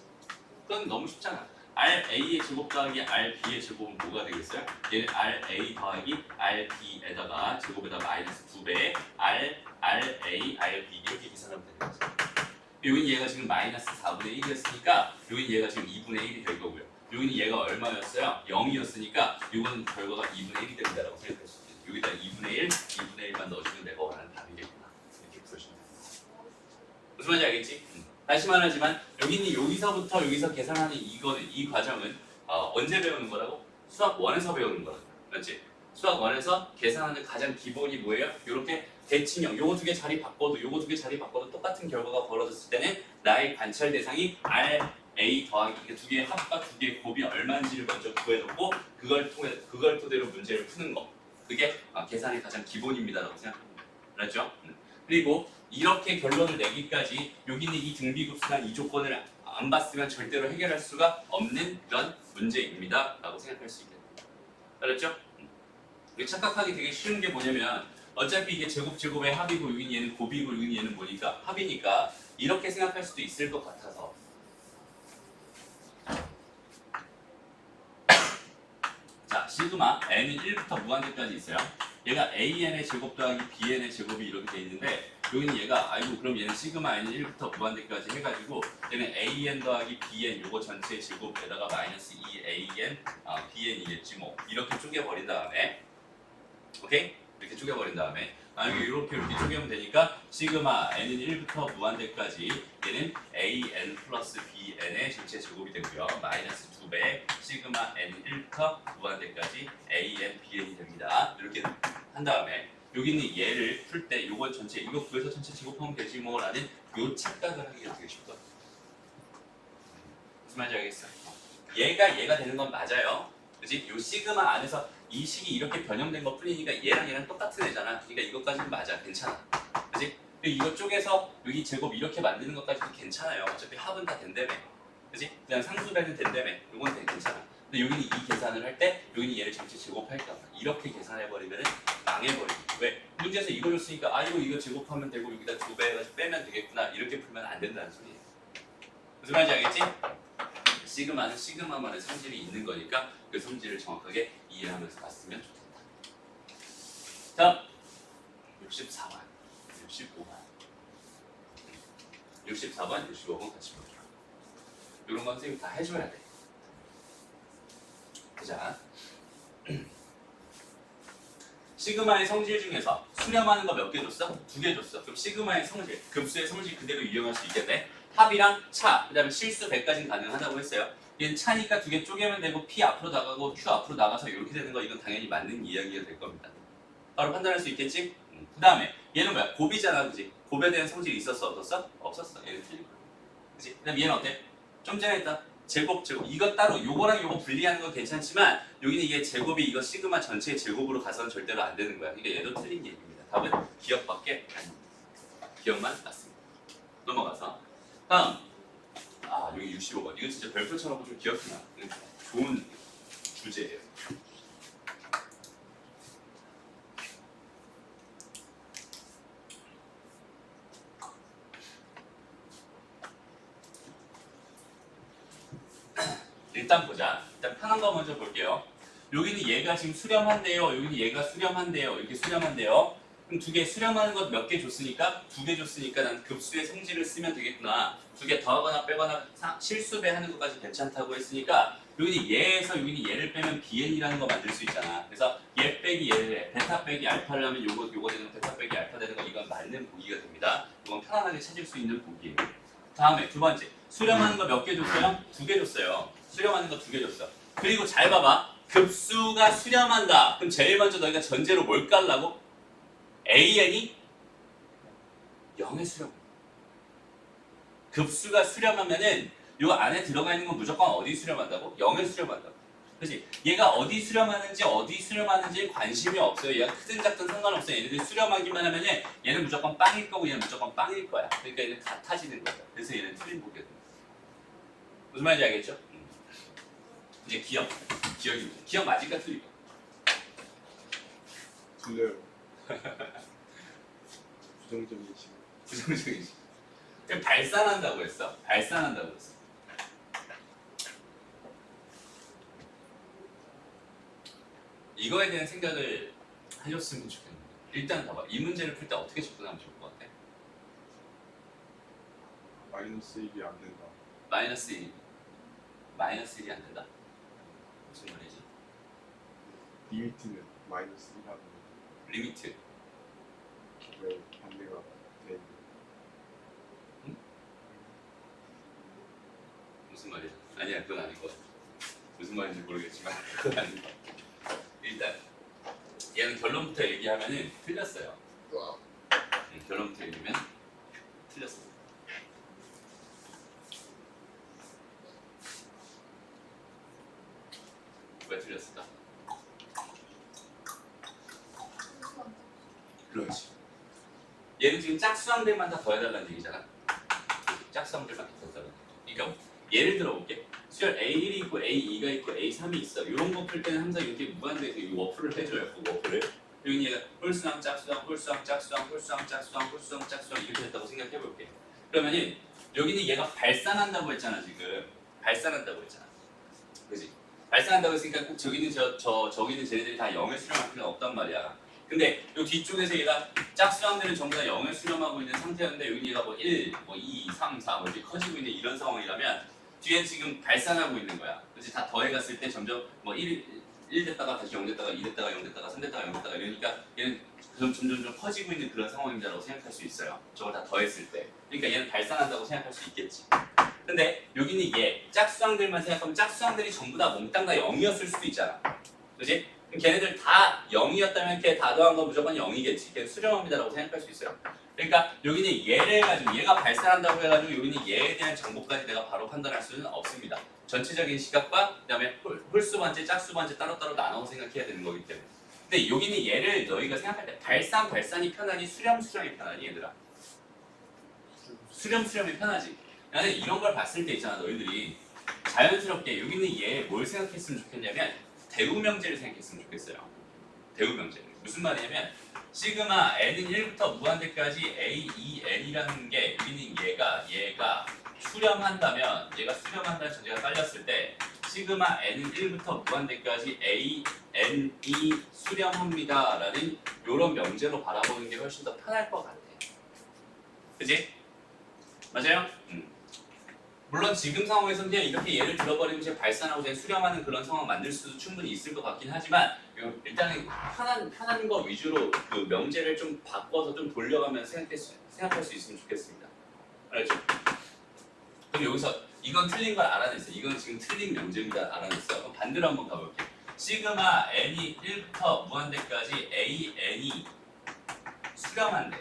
그건 너무 쉽잖아. RA의 제곱 더하기 RB의 제곱은 뭐가 되겠어요? 얘는 RA 더하기 RB에다가 제곱에다 마이너스 2배 RA, RB 이렇게 계산하면 되는 거죠. 여긴 얘가 지금 마이너스 4분의 1이었으니까 여긴 얘가 지금 2분의 1이 될 거고요. 여기는 얘가 얼마였어요? 0이었으니까 이거는 결과가 2분의 1이 된다고 생각할 수 있어요. 여기다 2분의 1, 2분의 1만 넣어주면 내가 원하는 답이겠구나. 이렇게 풀어주면 됩니다. 무슨 말인지 알겠지? 다시 말하지만 여기는 여기서부터 여기서 계산하는 이 과정은 언제 배우는 거라고? 수학 1에서 배우는 거라고. 맞지? 수학 1에서 계산하는 가장 기본이 뭐예요? 이렇게 대칭형, 요거 두 개 자리 바꿔도 요거 두 개 자리 바꿔도 똑같은 결과가 벌어졌을 때는 나의 관찰 대상이 RA 더하기 두 개의 합과 두 개의 곱이 얼마인지를 먼저 구해놓고 그걸 토대로 문제를 푸는 거. 그게 계산의 가장 기본입니다라고 생각합니다. 알았죠? 그리고 이렇게 결론을 내기까지 여기는 이 등비급수나 이 조건을 안 봤으면 절대로 해결할 수가 없는 그런 문제입니다. 라고 생각할 수 있겠습니다. 알았죠? 착각하기 되게 쉬운 게 뭐냐면 어차피 이게 제곱의 합이고 여긴 얘는 곱이고 여긴 얘는 뭐니까 합이니까 이렇게 생각할 수도 있을 것 같아서 자 시그마 n은 1부터 무한대까지 있어요. 얘가 an의 제곱 더하기 bn의 제곱이 이렇게 돼 있는데 여기는 얘가 아이고 그럼 얘는 시그마 n은 1부터 무한대까지 해가지고 얘는 an 더하기 bn 요거 전체 제곱에다가 마이너스 2an bn이겠지 뭐 이렇게 쪼개버린 다음에 오케이? 이렇게 쪼개버린 다음에 만약에 이렇게 쪼개면 되니까 시그마 n은 1부터 무한대까지 얘는 an 플러스 bn의 전체 제곱이 되고요. 마이너스 2배 시그마 n은 1부터 무한대까지 an bn이 됩니다. 이렇게 한 다음에 여기는 얘를 풀 때 요거 전체 이거 구해서 전체 제곱하면 되지 뭐라는 요 착각을 하기가 되게 쉽거든요. 무슨 말인지 알겠어요? 얘가 되는 건 맞아요. 그치? 요 시그마 안에서 이 식이 이렇게 변형된 것 뿐이니까 얘랑 똑같은 애잖아. 그러니까 이것까지는 맞아. 괜찮아. 그치? 근데 이거 쪽에서 여기 제곱 이렇게 만드는 것까지도 괜찮아요. 어차피 합은 다 된다며. 그치? 그냥 상수배는 된다며. 이건 되게 괜찮아. 근데 여기는 이 계산을 할 때 여기는 얘를 전체 제곱할까 봐. 이렇게 계산해버리면 망해버리고. 왜? 문제에서 이거 줬으니까 이거 제곱하면 되고 여기다 2배 해가지고 빼면 되겠구나. 이렇게 풀면 안 된다는 소리예요. 무슨 말인지 알겠지? 시그마는 시그마만의 성질이 있는 거니까 그 성질을 정확하게 이해하면서 봤으면 좋겠다. 다음 64번, 65번, 65번 같이 볼게요. 이런 건 선생님 다 해줘야 돼. 자, 시그마의 성질 중에서 수렴하는 거 몇 개 줬어? 2개 줬어. 그럼 시그마의 성질, 급수의 성질 그대로 이용할 수 있겠네. 합이랑 차, 그 다음에 실수 100까지는 가능하다고 했어요. 얘는 차니까 2개 쪼개면 되고 P 앞으로 나가고 Q 앞으로 나가서 이렇게 되는 거 이건 당연히 맞는 이야기가 될 겁니다. 바로 판단할 수 있겠지? 그 다음에 얘는 뭐야? 곱이잖아, 그지? 곱에 대한 성질이 있었어, 없었어? 없었어. 얘는 틀린 거야. 그지? 그 다음에 얘는 어때? 좀 전에 했다. 제곱. 이거 따로 요거랑 요거 분리하는 건 괜찮지만 여기는 이게 제곱이 이거 시그마 전체의 제곱으로 가서는 절대로 안 되는 거야. 그러니까 얘도 틀린 얘기입니다. 답은 기억밖에 아닙니다. 기억만 맞습니다. 넘어가서 다음 여기 65번. 이거 진짜 별표 쳐놓고 좀 기억해놔. 좋은 주제예요. 일단 보자. 일단 편한 거 먼저 볼게요. 여기는 얘가 지금 수렴한대요. 여기는 얘가 수렴한대요. 이렇게 수렴한대요. 그럼 두 개 수렴하는 것 몇 개 줬으니까 두 개 줬으니까 난 급수의 성질을 쓰면 되겠구나. 두 개 더하거나 빼거나 실수배 하는 것까지 괜찮다고 했으니까 여기는 얘에서 여기는 얘를 빼면 bn이라는 거 만들 수 있잖아. 그래서 얘 빼기 얘를 해. 베타 빼기 알파를 하면 요거 되는 베타 빼기 알파 되는 거 이건 맞는 보기가 됩니다. 이건 편안하게 찾을 수 있는 보기예요. 다음에 두 번째 수렴하는 거 몇 개 줬어요? 두 개 줬어요. 수렴하는 거 두 개 줬어. 그리고 잘 봐봐. 급수가 수렴한다. 그럼 제일 먼저 너희가 전제로 뭘 깔라고? AN이 0에 수렴. 급수가 수렴하면은 요 안에 들어가 있는 건 무조건 어디 수렴한다고? 0에 수렴한다고. 그렇지? 얘가 어디 수렴하는지 관심이 없어요. 얘가 크든 작든 상관없어요. 얘네들 수렴하기만 하면은 얘는 무조건 빵일 거고 얘는 무조건 빵일 거야. 그러니까 얘는 같아지는 거죠. 그래서 얘는 틀린 보기가 됩니다. 무슨 말인지 알겠죠? 이제 기억입니다. 기억 맞을까 틀릴까? 틀려요. 부정적이지. 부정적이지. 그냥 발산한다고 했어. 발산한다고 했어. 이거에 대한 생각을 해줬으면 좋겠는데. 일단 봐봐. 이 문제를 풀 때 어떻게 접근하면 좋을 것 같아? 마이너스 1이 안 된다. 마이너스 1이 안 된다? 무슨 말이지? 리미트는 마이너스 1 하는 리미트. 왜 반대가 돼 있는. 무슨 말이지? 아니야, 그건 아닌 것 같아. 무슨 말인지 모르겠지만 그건 아닌 것 같아. 일단 얘는 결론부터 얘기하면은 틀렸어요. 결론부터 얘기하면 틀렸어. 왜 틀렸을까? 그렇지. 얘는 지금 짝수항들만 다 더해달라는 얘기잖아. 짝수항들만 다 더해달라는 얘기. 그러니까 예를 들어볼게. 수열 A1이 있고 A2가 있고 A3이 있어. 이런 거 풀 때는 항상 이렇게 무한대에서 이 워프를 해줘요. 그 워프를. 여기 얘가 홀수항, 짝수항, 홀수항, 짝수항, 홀수항, 짝수항, 홀수항, 짝수항 이렇게 됐다고 생각해볼게. 그러면은 여기는 얘가 발산한다고 했잖아 지금. 발산한다고 했잖아. 그지? 발산한다고 했으니까 꼭 저기는 저기는 쟤네들이 다 0에 수렴할 필요는 없단 말이야. 근데 요 뒤쪽에서 얘가 짝수항들은 전부 다 0에 수렴하고 있는 상태였는데 여기 얘가 뭐 1, 뭐 2, 3, 4 뭐 이렇게 커지고 있는 이런 상황이라면 뒤엔 지금 발산하고 있는 거야. 그렇지? 다 더해갔을 때 점점 뭐 1 됐다가 다시 0 됐다가 2 됐다가 0 됐다가 3 됐다가 0 됐다가 이러니까 얘는 점점 커지고 있는 그런 상황이라고 생각할 수 있어요. 저걸 다 더했을 때. 그러니까 얘는 발산한다고 생각할 수 있겠지. 근데 여기는 얘 짝수항들만 생각하면 짝수항들이 전부 다 몽땅 다 0이었을 수도 있잖아. 그렇지? 그럼 걔네들 다 0이었다면 걔 다 더한 건 무조건 0이겠지. 걔 수렴합니다라고 생각할 수 있어요. 그러니까 여기는 얘를 가지고 얘가 발산한다고 해가지고 여기는 얘에 대한 정보까지 내가 바로 판단할 수는 없습니다. 전체적인 시각과 그다음에 홀수 반제, 짝수 반제 따로따로 나눠 생각해야 되는 거기 때문에. 근데 여기는 얘를 너희가 생각할 때 발산이 편하니 수렴이 편하니 얘들아? 수렴이 편하지. 나는 이런 걸 봤을 때 있잖아 너희들이 자연스럽게 여기는 얘 뭘 생각했으면 좋겠냐면 대우명제를 생각했으면 좋겠어요. 대우명제. 무슨 말이냐면 시그마 n은 1부터 무한대까지 a, 2, n이라는 게 여기는 얘가 수렴한다면 얘가 수렴한다는 전제가 깔렸을 때 시그마 n은 1부터 무한대까지 a, n이 수렴합니다 라는 이런 명제로 바라보는 게 훨씬 더 편할 것 같아. 그치? 맞아요? 물론 지금 상황에서는 그냥 이렇게 얘를 들어버리면 이제 발산하고 그냥 수렴하는 그런 상황 만들 수도 충분히 있을 것 같긴 하지만 일단은 편한 거 위주로 그 명제를 좀 바꿔서 좀 돌려가면서 생각할 수 있으면 좋겠습니다. 알았죠? 그럼 여기서 이건 틀린 걸 알아냈어요. 이건 지금 틀린 명제입니다. 알아냈어요. 그럼 반대로 한번 가볼게요. 시그마 n이 1부터 무한대까지 a, n이 수렴한대.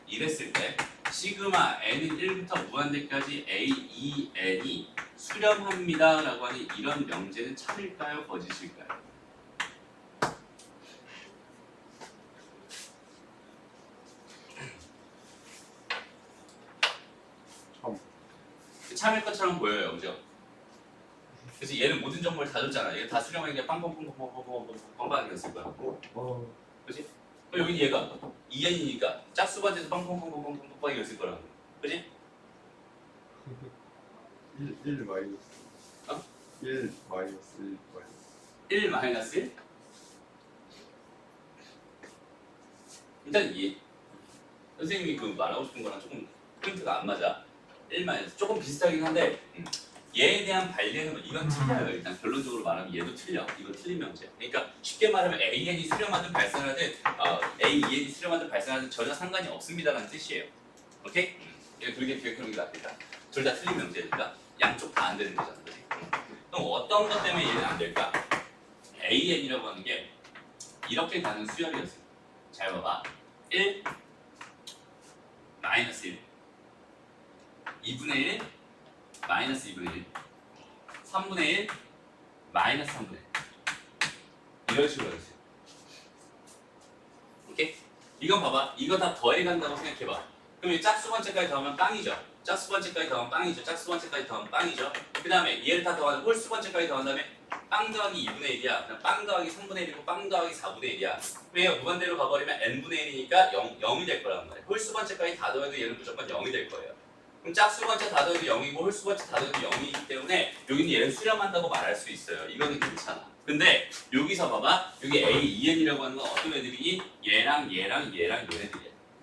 이랬을 때 시그마 n은 1부터 무한대까지 a, 2, n이 수렴합니다 라고 하는 이런 명제는 참일까요? 거짓일까요? 참일 것처럼 보여요. 그죠? 그래서 얘는 모든 정보를 다 줬잖아. 얘가 다 수렴하니까 빵빵빵빵빵빵빵빵빵빵빵빵빵빵빵빵 거야. 그치? 그럼 여기 얘가 2n이니까 짝수 반지에서 빵빵빵빵빵빵빵빵 이랬을 거라고. 그치? 1 마이너스 1 마이너스 1 마이너스 1 마이너스 1? 일단 이해. 선생님이 그 말하고 싶은 거랑 조금 포인트가 안 맞아. 1 마이너스 조금 비슷하긴 한데 얘에 대한 반례는 이건 틀려요. 일단 결론적으로 말하면 얘도 틀려. 이거 틀린 명제야. 그러니까 쉽게 말하면 AN이 수렴하든 발산하든 AEN이 수렴하든 발산하든 전혀 상관이 없습니다라는 뜻이에요. 오케이? 이거 둘개 기억하는 게 낫겠다. 둘 다 틀린 명제니까 양쪽 다 안 되는 거잖아. 그치? 그럼 어떤 것 때문에 얘는 안 될까? AN이라고 하는 게 이렇게 가는 수열이었어요. 잘 봐봐. 1 마이너스 1 2분의 1 마이너스 2분의 1 3분의 1 마이너스 3분의 1 이런 식으로 해주세요. 오케이? 이건 봐봐. 이거 다 더해간다고 생각해봐. 그럼 이 짝수 번째까지 더하면 빵이죠. 짝수 번째까지 더하면 빵이죠. 짝수 번째까지 더하면 빵이죠. 그 다음에 얘를 다 더하면 홀수 번째까지 더한 다음에 빵 더하기 2분의 1이야. 그냥 빵 더하기 3분의 1이고 빵 더하기 4분의 1이야. 왜요? 무반대로 가버리면 n분의 1이니까 0이 될 거란 말이야. 홀수 번째까지 다 더해도 얘는 무조건 0이 될 거예요. 그럼 짝수 번째 다 더해도 0이고 홀수 번째 다 더해도 0이기 때문에 여기는 얘를 수렴한다고 말할 수 있어요. 이거는 괜찮아. 근데 여기서 봐봐. 여기 AEN이라고 하는 건 어떤 애들이니? 얘랑 얘네들이야.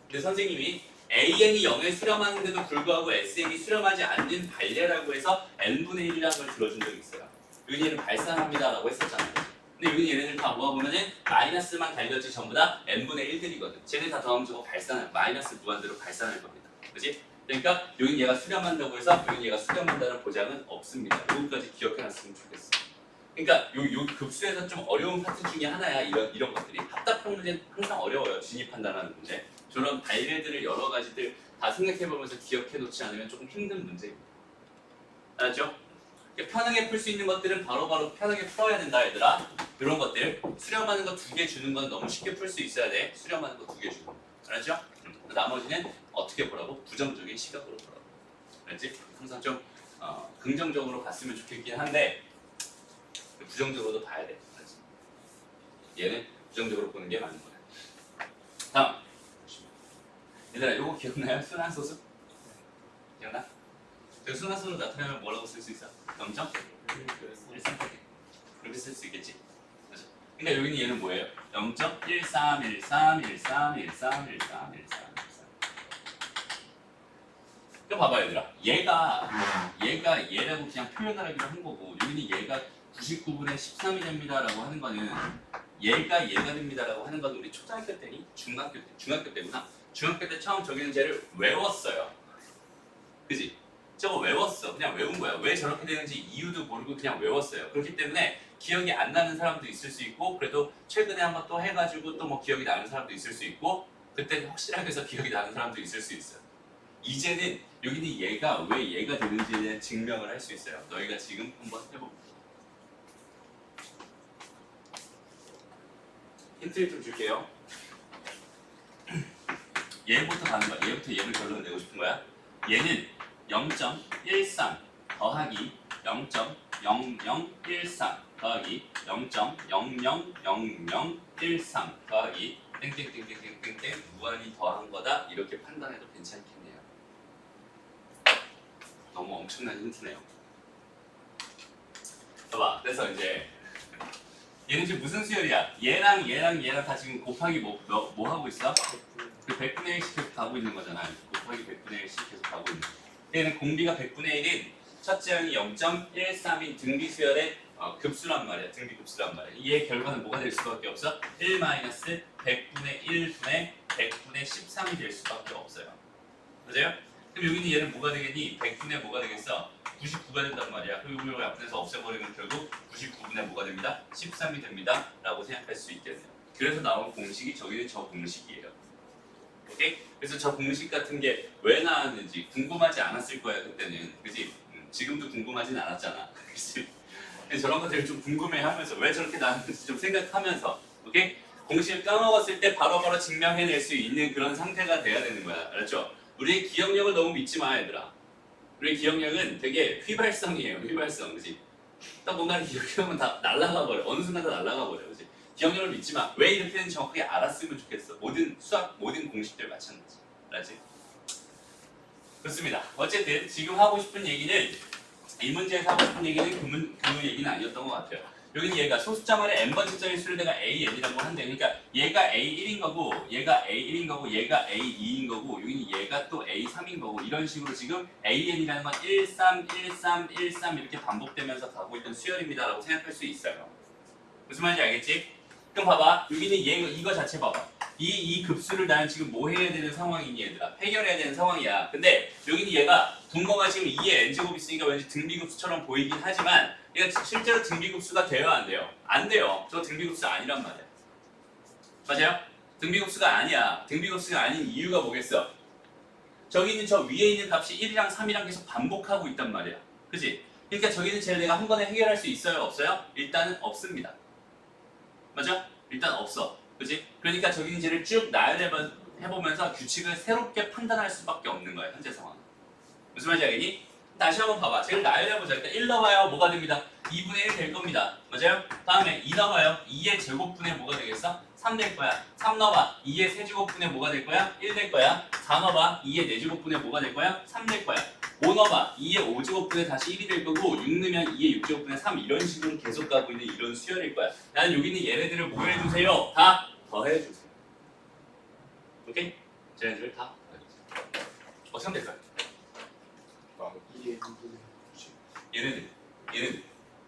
근데 선생님이 AN이 0에 수렴하는데도 불구하고 SN이 수렴하지 않는 반례라고 해서 n분의 1이라는 걸 들어준 적이 있어요. 여기 얘는 발산합니다라고 했었잖아요. 근데 여기 얘네들 다 모아보면은 마이너스만 달렸지 전부 다 n분의 1들이거든. 쟤네 다 더하면 저거 발산, 마이너스 무한대로 발산할 겁니다. 그치? 그러니까 여긴 얘가 수렴한다고 해서 여긴 얘가 수렴한다는 보장은 없습니다. 여기까지 기억해놨으면 좋겠어. 그러니까 요 급수에서 좀 어려운 파트 중에 하나야. 이런 것들이 합답형 문제는 항상 어려워요. 진입 판단하는 문제. 저런 발레들을 여러 가지들 다 생각해보면서 기억해놓지 않으면 조금 힘든 문제입니다. 알았죠? 편하게 풀 수 있는 것들은 바로바로 편하게 풀어야 된다 얘들아. 이런 것들 수렴하는 거 2개 주는 건 너무 쉽게 풀 수 있어야 돼. 수렴하는 거 2개 주는 거. 알았죠? 나머지는 어떻게 보라고? 부정적인 시각으로 보라고. 알았지? 항상 좀 긍정적으로 봤으면 좋겠긴 한데 부정적으로도 봐야 돼. 알았지? 얘는 부정적으로 보는 게 맞는 거야. 다음. 얘들아 이거 기억나요? 순환소수? 기억나? 그 순환소수 나타내면 뭐라고 쓸 수 있어? 0점? 1,3 그렇게 쓸 수 있겠지? 그렇죠? 그러니까 여기는 얘는 뭐예요? 0.131313131313 이거 봐봐 얘들아. 얘가 얘라고 그냥 표현을 하기로 한 거고 여기는 얘가 99분의 13이 됩니다라고 하는 거는 얘가 됩니다라고 하는 건 우리 초등학교 때니? 중학교 때구나. 중학교 때 처음 저기 문제를 외웠어요. 그지? 저거 외웠어. 그냥 외운 거야. 왜 저렇게 되는지 이유도 모르고 그냥 외웠어요. 그렇기 때문에 기억이 안 나는 사람도 있을 수 있고 그래도 최근에 한번 또 해가지고 또 뭐 기억이 나는 사람도 있을 수 있고 그때 확실하게 해서 기억이 나는 사람도 있을 수 있어요. 이제는 여기는 얘가 왜 얘가 되는지에 대한 증명을 할 수 있어요. 너희가 지금 한번 해볼게요. 힌트를 좀 줄게요. 얘부터 가는 거야. 얘부터 얘를 결론 내고 싶은 거야. 얘는 0.13 더하기 0.0013 더하기 0.000013 더하기 땡땡땡땡땡땡 무한히 더한 거다. 이렇게 판단해도 괜찮겠네요. 너무 엄청난 힌트네요. 봐봐. 그래서 이제 얘는 지금 무슨 수열이야? 얘랑 다 지금 곱하기 뭐 하고 있어? 그 100분의 1씩 계속 가고 있는 거잖아. 곱하기 100분의 1씩 계속 가고 있는 거. 얘는 공비가 100분의 1인 첫째 항이 0.13인 등비 수열의 급수란 말이야. 등비 급수란 말이야. 얘의 결과는 뭐가 될 수밖에 없어? 1 마이너스 100분의 1분의 100분의 13이 될 수밖에 없어요. 맞아요? 그럼 여기는 얘는 뭐가 되겠니? 100분의 뭐가 되겠어? 99가 된단 말이야. 그리고 이걸 앞에서 없애버리면 결국 99분의 뭐가 됩니다? 13이 됩니다. 라고 생각할 수 있겠네요. 그래서 나온 공식이 저기는 저 공식이에요. 오케이? 그래서 저 공식 같은 게 왜 나왔는지 궁금하지 않았을 거야 그때는. 그치? 지금도 궁금하진 않았잖아. 그치? 저런 것들을 좀 궁금해하면서 왜 저렇게 나왔는지 좀 생각하면서 오케이? 공식을 까먹었을 때 바로바로 증명해낼 수 있는 그런 상태가 돼야 되는 거야. 알았죠? 우리의 기억력을 너무 믿지 마 얘들아. 우리의 기억력은 되게 휘발성이에요. 휘발성. 그치? 딱 뭔가를 기억하면 다 날아가 버려. 어느 순간 다 날아가 버려. 그치? 기억력을 믿지 마. 왜 이렇게 되는지 정확하게 알았으면 좋겠어. 모든 수학, 모든 공식들 마찬가지. 알았지? 좋습니다. 어쨌든 지금 하고 싶은 얘기는 이 문제에서 하고 싶은 얘기는 그 얘기는 아니었던 것 같아요. 여기는 얘가 소수자만의 n번째짜리 수를 내가 an이라고 한대. 그러니까 얘가 a1인 거고 얘가 a1인 거고 얘가 a2인 거고 여기는 얘가 또 a3인 거고 이런 식으로 지금 an이라는 건 1, 3, 1, 3, 1, 3 이렇게 반복되면서 가고 있던 수열입니다 라고 생각할 수 있어요. 무슨 말인지 알겠지? 그럼 봐봐. 여기는 이거 자체 봐봐. 이 급수를 나는 지금 뭐 해야 되는 상황이니 얘들아? 해결해야 되는 상황이야. 근데 여기는 얘가 분모가 지금 2의 n제곱 있으니까 왠지 등비급수처럼 보이긴 하지만 얘가 실제로 등비급수가 돼요 안 돼요? 안 돼요. 저 등비급수 아니란 말이야. 맞아요? 등비급수가 아니야. 등비급수가 아닌 이유가 뭐겠어? 저기는 저 위에 있는 값이 1이랑 3이랑 계속 반복하고 있단 말이야. 그치? 그러니까 저기는 쟤를 내가 한 번에 해결할 수 있어요? 없어요? 일단은 없습니다. 맞아? 일단 없어. 그치? 그러니까 저기는 쟤를 쭉 나열해보면서 규칙을 새롭게 판단할 수밖에 없는 거야. 현재 상황은. 무슨 말인지 알겠니? 다시 한번 봐봐. 쟤를 나열해보자. 일단 1 넣어봐요. 뭐가 됩니다? 2분의 1 될 겁니다. 맞아요? 다음에 2 넣어봐요. 2의 제곱분의 뭐가 되겠어? 3 될 거야. 3 넣어봐. 2의 세제곱분의 뭐가 될 거야? 1 될 거야. 4 넣어봐. 2의 네제곱분의 뭐가 될 거야? 3 될 거야. 5 넣어봐. 2의 5제곱분의 다시 1이 될 거고 6 넣으면 2의 6제곱분의 3 이런 식으로 계속 가고 있는 이런 수열일 거야. 나는 여기는 얘네들을 뭐 해주세요? 다 더해주세요. 오케이? 쟤네들을 다 더해주세요. 어떻게 하면 될까요?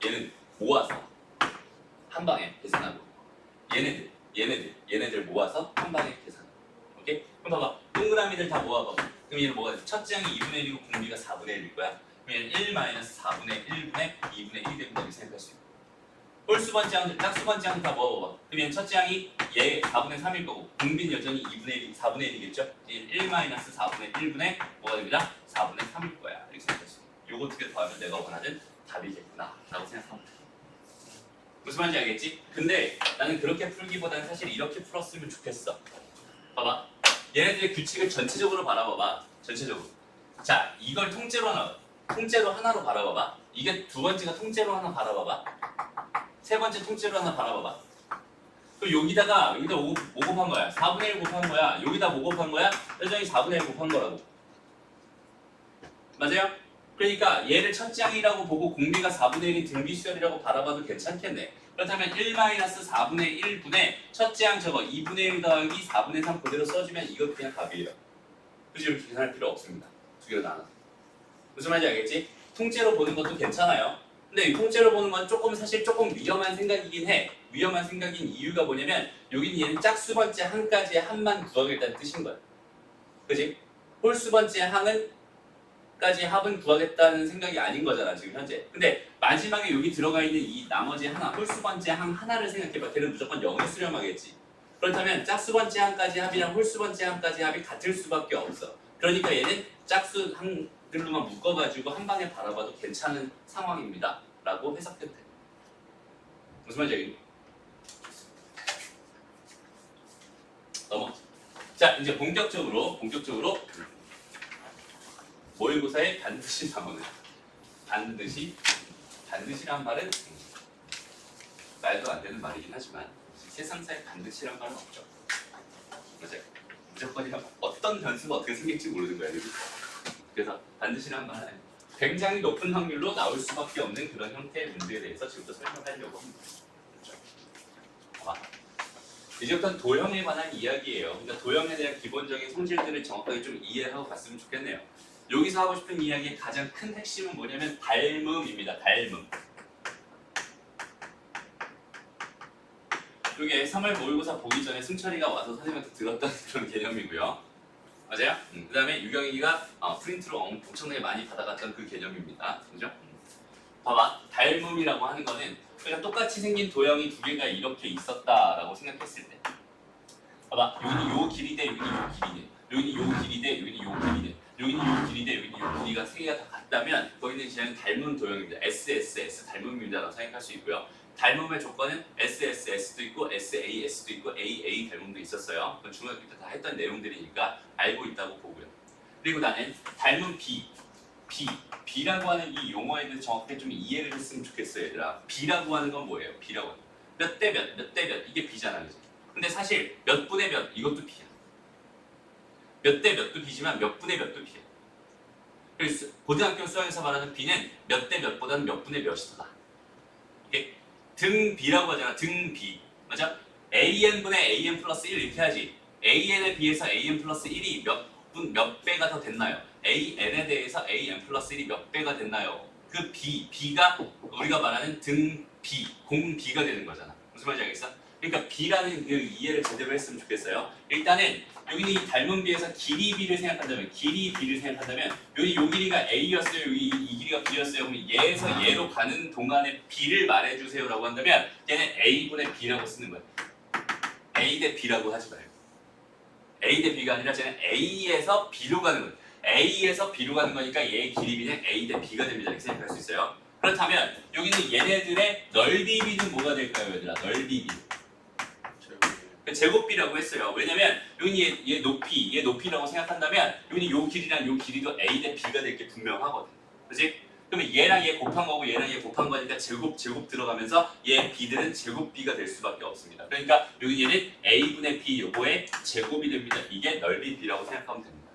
얘네들 모아서 한 방에 계산하고 얘네들 모아서 한 방에 계산하고 오케이? 그럼 봐봐 동그라미들 다 모아봐. 그럼 얘는 뭐가 돼? 첫째 항이 2분의 1이고 공비가 4분의 1일 거야. 그럼 얘는 1 마이너스 4분의 1분의 2분의 1이 된다 이렇게 생각할 수 있고 홀수번째 항들 짝수번째 항 다 모아봐봐. 그럼 얘는 첫째 항이 얘 4분의 3일 거고 공비는 여전히 2분의 1, 4분의 1이겠죠? 얘는 1 마이너스 4분의 1분의 뭐가 됩니다? 4분의 3일 거야 이렇게 생각할 수 있고 요거 어떻게 더하면 내가 원하는 답이겠구나 라고 생각하면 돼. 무슨 말인지 알겠지? 근데 나는 그렇게 풀기보다는 사실 이렇게 풀었으면 좋겠어. 봐봐. 얘네들의 규칙을 전체적으로 바라봐봐. 전체적으로. 자, 이걸 통째로 하나로 바라봐봐. 이게 두 번째가 통째로 하나 바라봐봐. 세 번째 통째로 하나 바라봐봐. 그럼 여기다 5 곱한 거야. 4분의 1 곱한 거야. 여기다 뭐 곱한 거야? 여전히 4분의 1 곱한 거라고. 맞아요? 그러니까 얘를 첫째 항이라고 보고 공비가 4분의 1인 등비수열이라고 바라봐도 괜찮겠네. 그렇다면 1-4분의 1분의 첫째 항 저거 2분의 1 더하기 4분의 3 그대로 써주면 이거 그냥 답이에요. 그지? 이렇게 계산할 필요 없습니다. 두 개로 나눠. 무슨 말인지 알겠지? 통째로 보는 것도 괜찮아요. 근데 이 통째로 보는 건 사실 조금 위험한 생각이긴 해. 위험한 생각인 이유가 뭐냐면 여기는 얘는 짝수번째 항까지의 합만 구하겠다는 뜻인 거야. 그지? 홀수번째 항은 까지 합은 구하겠다는 생각이 아닌 거잖아 지금 현재. 근데 마지막에 여기 들어가 있는 이 나머지 하나 홀수번째 항 하나를 생각해봐. 걔는 무조건 0을 수렴하겠지. 그렇다면 짝수번째 항까지 합이랑 홀수번째 항까지 합이 같을 수밖에 없어. 그러니까 얘는 짝수 항들로만 묶어가지고 한 방에 바라봐도 괜찮은 상황입니다 라고 해석해도 돼. 무슨 말인지 알겠니? 넘어. 자 이제 본격적으로 모의고사에 반드시 나오는 반드시란 말은 말도 안 되는 말이긴 하지만 세상사에 반드시란 말은 없죠. 맞아요. 무조건이야. 어떤 변수가 어떻게 생길지 모르는 거야. 그래서 반드시란 말은 굉장히 높은 확률로 나올 수밖에 없는 그런 형태의 문제에 대해서 지금부터 설명하려고 합니다. 그렇죠? 이제부터는 도형에 관한 이야기예요. 그러니까 도형에 대한 기본적인 성질들을 정확하게 좀 이해하고 갔으면 좋겠네요. 여기서 하고 싶은 이야기의 가장 큰 핵심은 뭐냐면 닮음입니다. 닮음. 이게 3월 모의고사 보기 전에 승철이가 와서 선생님한테 들었던 그런 개념이고요. 맞아요? 그 다음에 유경이가 프린트로 엄청나게 많이 받아갔던 그 개념입니다. 그죠? 봐봐. 닮음이라고 하는 거는 그러니까 똑같이 생긴 도형이 두 개가 이렇게 있었다라고 생각했을 때 봐봐. 여기는 요 길이 대 여기는 요 길이 대 여기는 요 길이 대 여기는 요 길이 대 여기는 요 길이 대 여기는 요 길이가 세 개가 다 같다면 거기는 그냥 닮은 도형입니다. SSS 닮음입니다라고 생각할 수 있고요. 닮음의 조건은 SSS도 있고 SAS도 있고 AA 닮음도 있었어요. 그건 중학교 때 다 했던 내용들이니까 알고 있다고 보고요. 그리고 나는 닮은 B라고 하는 이 용어에 대해서 정확하게 좀 이해를 했으면 좋겠어요, 얘들아. B라고 하는 건 뭐예요? B라고 하는 몇 대 몇 이게 B잖아, 그죠? 근데 사실 몇 분의 몇 이것도 B야. 몇 대 몇도 B지만 몇 분의 몇도 B야. 그래서 고등학교 수학에서 말하는 b는 몇 대 몇보다는 몇 분의 몇이 더다. 오케이? 등 b라고 하잖아. 등 b. 맞아? an분의 an 플러스 1 이렇게 하지. an에 비해서 an 플러스 1이 몇 배가 더 됐나요? an에 대해서 an 플러스 1이 몇 배가 됐나요? 그 b가 우리가 말하는 등 b, 공 b가 되는 거잖아. 무슨 말인지 알겠어? 그러니까 b라는 그 이해를 제대로 했으면 좋겠어요. 일단은 여기는 이 닮은 b에서 길이 b를 생각한다면 여기 요 길이가 a였어요. 여기 이 길이가 b였어요. 그럼 얘에서 얘로 가는 동안에 b를 말해주세요라고 한다면 얘는 a분의 b라고 쓰는 거야. a 대 b라고 하지 말고 a 대 b가 아니라 쟤는 a에서 b로 가는 거야. a에서 b로 가는 거니까 얘의 길이 b는 a 대 b가 됩니다. 이렇게 생각할 수 있어요. 그렇다면 여기는 얘네들의 넓이 b는 뭐가 될까요, 얘들아? 넓이 b. 제곱비라고 했어요. 왜냐면 여기 얘 높이라고 생각한다면 여기 요 길이랑 요 길이도 a 대 b가 될 게 분명하거든. 그렇지? 그러면 얘랑 얘 곱한 거고 얘랑 얘 곱한 거니까 제곱 들어가면서 얘 b들은 제곱비가 될 수밖에 없습니다. 그러니까 여기 얘는 a분의 b 요거의 제곱이 됩니다. 이게 넓이 b라고 생각하면 됩니다.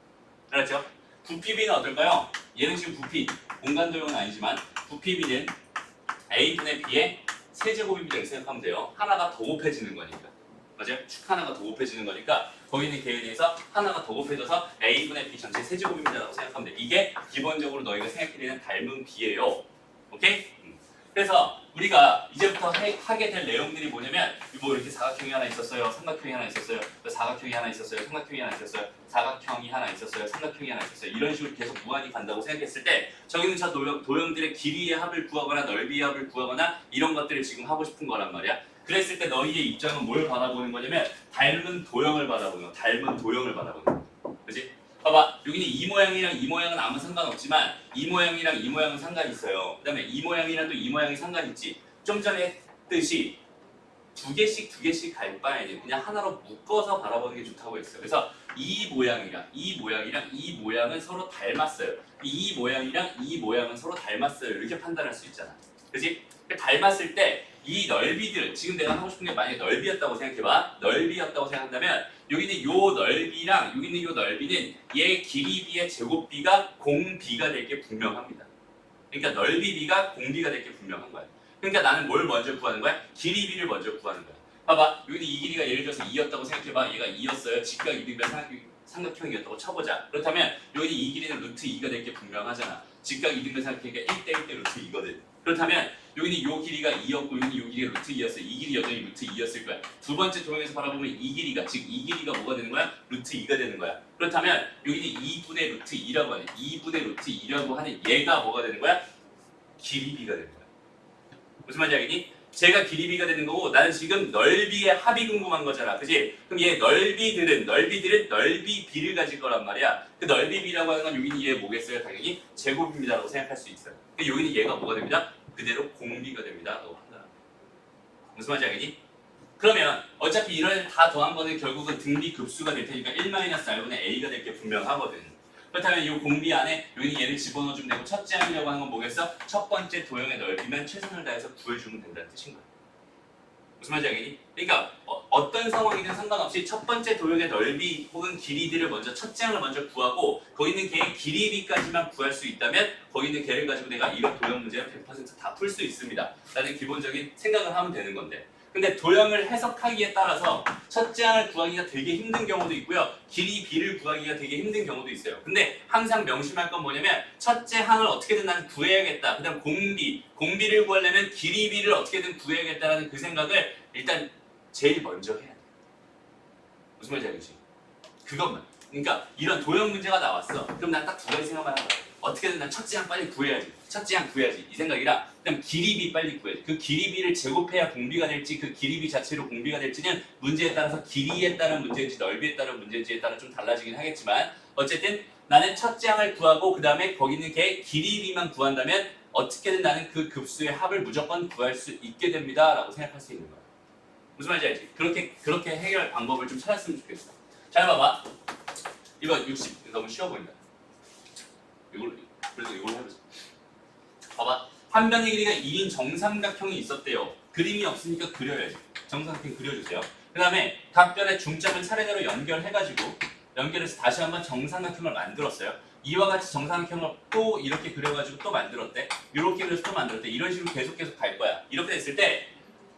알았죠? 부피 b는 어떨까요? 얘는 지금 부피 공간 도형은 아니지만 부피 b는 a분의 b의 세제곱입니다. 이렇게 생각하면 돼요. 하나가 더 곱해지는 거니까. 맞아요? 축 하나가 더 곱해지는 거니까 거기 있는 개에 대해서 하나가 더 곱해져서 a분의 b 전체 세제곱입니다라고 생각하면 돼. 이게 기본적으로 너희가 생각해야 되는 닮은 b예요. 오케이? 그래서 우리가 이제부터 하게 될 내용들이 뭐냐면 뭐 이렇게 사각형이 하나 있었어요. 삼각형이 하나 있었어요. 사각형이 하나 있었어요. 삼각형이 하나 있었어요. 사각형이 하나 있었어요. 삼각형이 하나 있었어요. 이런 식으로 계속 무한히 간다고 생각했을 때 저기는 저 도형들의 길이의 합을 구하거나 넓이의 합을 구하거나 이런 것들을 지금 하고 싶은 거란 말이야. 그랬을 때 너희의 입장은 뭘 바라보는 거냐면 닮은 도형을 바라보는 거. 닮은 도형을 바라보는 거. 그렇지? 봐봐. 여기는 이 모양이랑 이 모양은 아무 상관없지만 이 모양이랑 이 모양은 상관이 있어요. 그 다음에 이 모양이랑 또 이 모양이 상관이 있지. 좀 전에 했듯이 두 개씩 갈 바에는 그냥 하나로 묶어서 바라보는 게 좋다고 했어요. 그래서 이 모양이랑 이 모양은 서로 닮았어요. 이 모양이랑 이 모양은 서로 닮았어요. 이렇게 판단할 수 있잖아. 그렇지? 닮았을 때 이 넓이들, 지금 내가 하고 싶은 게 만약에 넓이였다고 생각해봐. 넓이였다고 생각한다면 여기는 요 넓이랑 여기 있는 요 넓이는 얘 길이 b의 제곱 b가 공 b가 될 게 분명합니다. 그러니까 넓이 b가 공 b가 될 게 분명한 거야. 그러니까 나는 뭘 먼저 구하는 거야? 길이 b를 먼저 구하는 거야. 봐봐. 여기는 이 길이가 예를 들어서 2였다고 생각해봐. 얘가 2였어요. 직각 이등변 삼각형이었다고 쳐보자. 그렇다면 여기 이 길이는 루트 2가 될 게 분명하잖아. 직각 이등변 삼각형이니까 1대 1대 루트 2거든. 그렇다면 여기는 요 길이가 2였고 여기는 요 길이가 루트 2였어. 이 길이 여전히 루트 2였을 거야. 두 번째 도형에서 바라보면 이 길이가 즉 이 길이가 뭐가 되는 거야? 루트 2가 되는 거야. 그렇다면 여기는 2분의 루트 2라고 하는 2분의 루트 2라고 하는 얘가 뭐가 되는 거야? 길이 b가 되는 거야. 무슨 말인지 알겠니? 제가 길이 b가 되는 거고 나는 지금 넓이의 합이 궁금한 거잖아. 그지? 그럼 얘 넓이들은 넓이 b를 가질 거란 말이야. 그 넓이 b라고 하는 건 여기는 얘 뭐겠어요? 당연히 제곱입니다라고 생각할 수 있어요. 근데 여기는 얘가 뭐가 됩니다? 그대로 공비가 됩니다. 라고 판단합니다. 무슨 말인지 알겠니? 그러면 어차피 이런 다 더한 거는 결국은 등비 급수가 될 테니까 1-r분의 a가 될 게 분명하거든. 그렇다면 이 공비 안에 여기는 얘를 집어넣어주면 되고 첫째 항이라고 하는 건 뭐겠어? 첫 번째 도형의 넓이면 최선을 다해서 구해주면 된다는 뜻인 거야. 무슨 말인지 알겠니? 그러니까 어떤 상황이든 상관없이 첫 번째 도형의 넓이 혹은 길이들을 먼저 첫째 항을 먼저 구하고 거기 있는 걔의 길이 b까지만 구할 수 있다면 거기 있는 걔를 가지고 내가 이런 도형 문제는 100% 다 풀 수 있습니다. 라는 기본적인 생각을 하면 되는 건데 근데 도형을 해석하기에 따라서 첫째 항을 구하기가 되게 힘든 경우도 있고요. 길이 b를 구하기가 되게 힘든 경우도 있어요. 근데 항상 명심할 건 뭐냐면 첫째 항을 어떻게든 난 구해야겠다. 그 다음 공비를 구하려면 길이 b를 어떻게든 구해야겠다라는 그 생각을 일단 제일 먼저 해야 돼. 무슨 말인지 알겠지? 그것만. 그러니까 이런 도형 문제가 나왔어. 그럼 난 딱 두 가지 생각만 하는 거야. 어떻게든 난 첫째 항 빨리 구해야지. 첫째 항 구해야지. 이 생각이라 그다음 길이 b 빨리 구해야지. 그 길이 b를 제곱해야 공비가 될지 그 길이 b 자체로 공비가 될지는 문제에 따라서 길이에 따른 문제인지 넓이에 따른 문제인지에 따라 좀 달라지긴 하겠지만 어쨌든 나는 첫째 항을 구하고 그 다음에 거기 있는 게 길이 b만 구한다면 어떻게든 나는 그 급수의 합을 무조건 구할 수 있게 됩니다. 라고 생각할 수 있는 거야. 무슨 말인지 알지? 그렇게 해결할 방법을 좀 찾았으면 좋겠어. 잘 봐봐. 이거 60 너무 쉬워 보인다. 그래서 이걸로 해보자. 봐봐. 한 변의 길이가 2인 정삼각형이 있었대요. 그림이 없으니까 그려야지. 정삼각형 그려주세요. 그 다음에 각 변의 중점을 차례대로 연결해서 다시 한번 정삼각형을 만들었어요. 이와 같이 정사각형을 또 이렇게 그려가지고 또 만들었대. 이렇게 그려서 또 만들었대. 이런 식으로 계속 갈 거야. 이렇게 됐을 때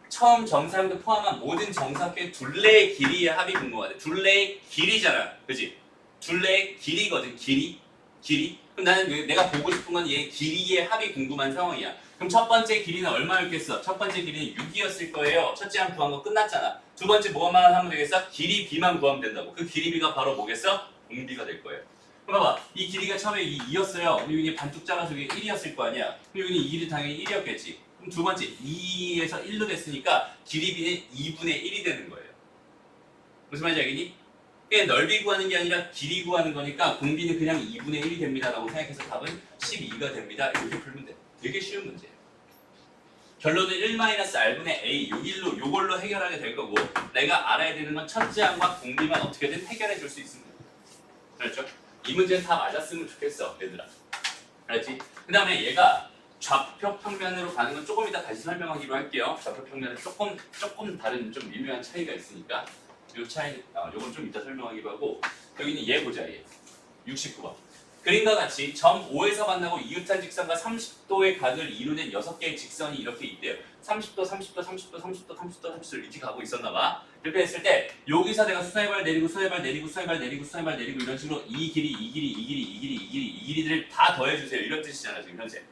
처음 정사각형도 포함한 모든 정사각형의 둘레의 길이의 합이 궁금하대. 둘레의 길이잖아. 그지? 둘레의 길이거든. 길이. 그럼 나는 내가 보고 싶은 건 얘 길이의 합이 궁금한 상황이야. 그럼 첫 번째 길이는 얼마였겠어? 첫 번째 길이는 6이었을 거예요. 첫째 항 구한 거 끝났잖아. 두 번째 뭐만 하면 되겠어? 길이 b만 구하면 된다고. 그 길이 b가 바로 뭐겠어? 공비가 될 거예요. 그럼 봐봐. 이 길이가 처음에 2였어요. 그럼 여기 반뚝 작아서 이게 1이었을 거 아니야. 그럼 여기는 이 길이 당연히 1이었겠지. 그럼 두 번째 2에서 1로 됐으니까 길이 b는 2분의 1이 되는 거예요. 무슨 말인지 알겠니? 그게 넓이 구하는 게 아니라 길이 구하는 거니까 공비는 그냥 2분의 1이 됩니다 라고 생각해서 답은 12가 됩니다. 이렇게 풀면 돼. 되게 쉬운 문제예요. 결론은 1-r분의 a 요걸로 해결하게 될 거고 내가 알아야 되는 건 첫째 항과 공비만 어떻게든 해결해 줄 수 있습니다. 그렇죠? 이 문제는 다 맞았으면 좋겠어 얘들아. 알았지? 그 다음에 얘가 좌표 평면으로 가는 건 조금 이따 다시 설명하기로 할게요. 좌표 평면은 조금 다른 좀 미묘한 차이가 있으니까 요 차이, 요건 좀 이따 설명하기로 하고 여기는 얘 보자 얘 69번 그림과 같이 점 O에서 만나고 이웃한 직선과 30도의 각을 이루는 6개의 직선이 이렇게 있대요. 30도, 30도, 30도, 30도, 30도, 30도 이렇게 가고 있었나 봐. 이렇게 했을 때 여기서 내가 수사해발 내리고 수사해발 내리고 수사해발 내리고 수사해발 내리고 이런 식으로 이 길이들을 다 더해주세요. 이런 뜻이잖아 지금 현재.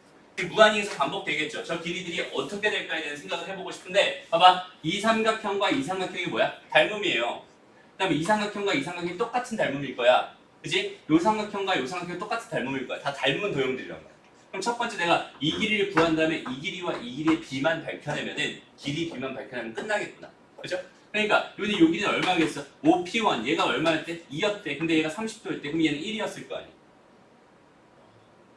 무한히에서 반복되겠죠. 저 길이들이 어떻게 될까에 대한 생각을 해보고 싶은데 봐봐. 이 삼각형과 이 삼각형이 뭐야? 닮음이에요. 그 다음에 이 삼각형과 이 삼각형이 똑같은 닮음일 거야. 그지? 요 삼각형과 요 삼각형이 똑같은 닮음일 거야. 다 닮은 도형들이란 말이야. 그럼 첫 번째 내가 이 길이를 구한 다음에 이 길이와 이 길이의 b만 밝혀내면은 길이 b만 밝혀내면 끝나겠구나. 그죠? 그러니까 여기 여기는 얼마겠어? 5p1 얘가 얼마였대? 2였대. 근데 얘가 30도였대. 그럼 얘는 1이었을 거 아니야.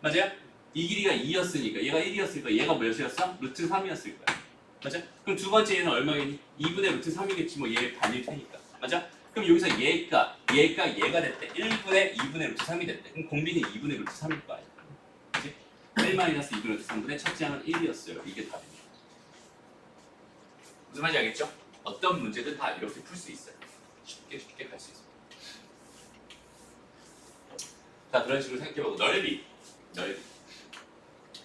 맞아요? 이 길이가 2였으니까 얘가 1이었으니까 얘가 몇이었어? 루트 3이었을 거야. 맞아? 그럼 두 번째 얘는 얼마겠니? 2분의 루트 3이겠지. 뭐 얘 반일 테니까. 맞아? 그럼 여기서 얘가 됐대. 2분의 루트 3이 됐대. 그럼 공비는 2분의 루트 3일 거 아니야. 그치? 1-2분의 루트 3분의 첫째 항은 1이었어요. 이게 답입니다. 무슨 말인지 알겠죠? 어떤 문제든 다 이렇게 풀 수 있어요. 쉽게 갈 수 있어요. 자, 그런 식으로 생각해보고 넓이.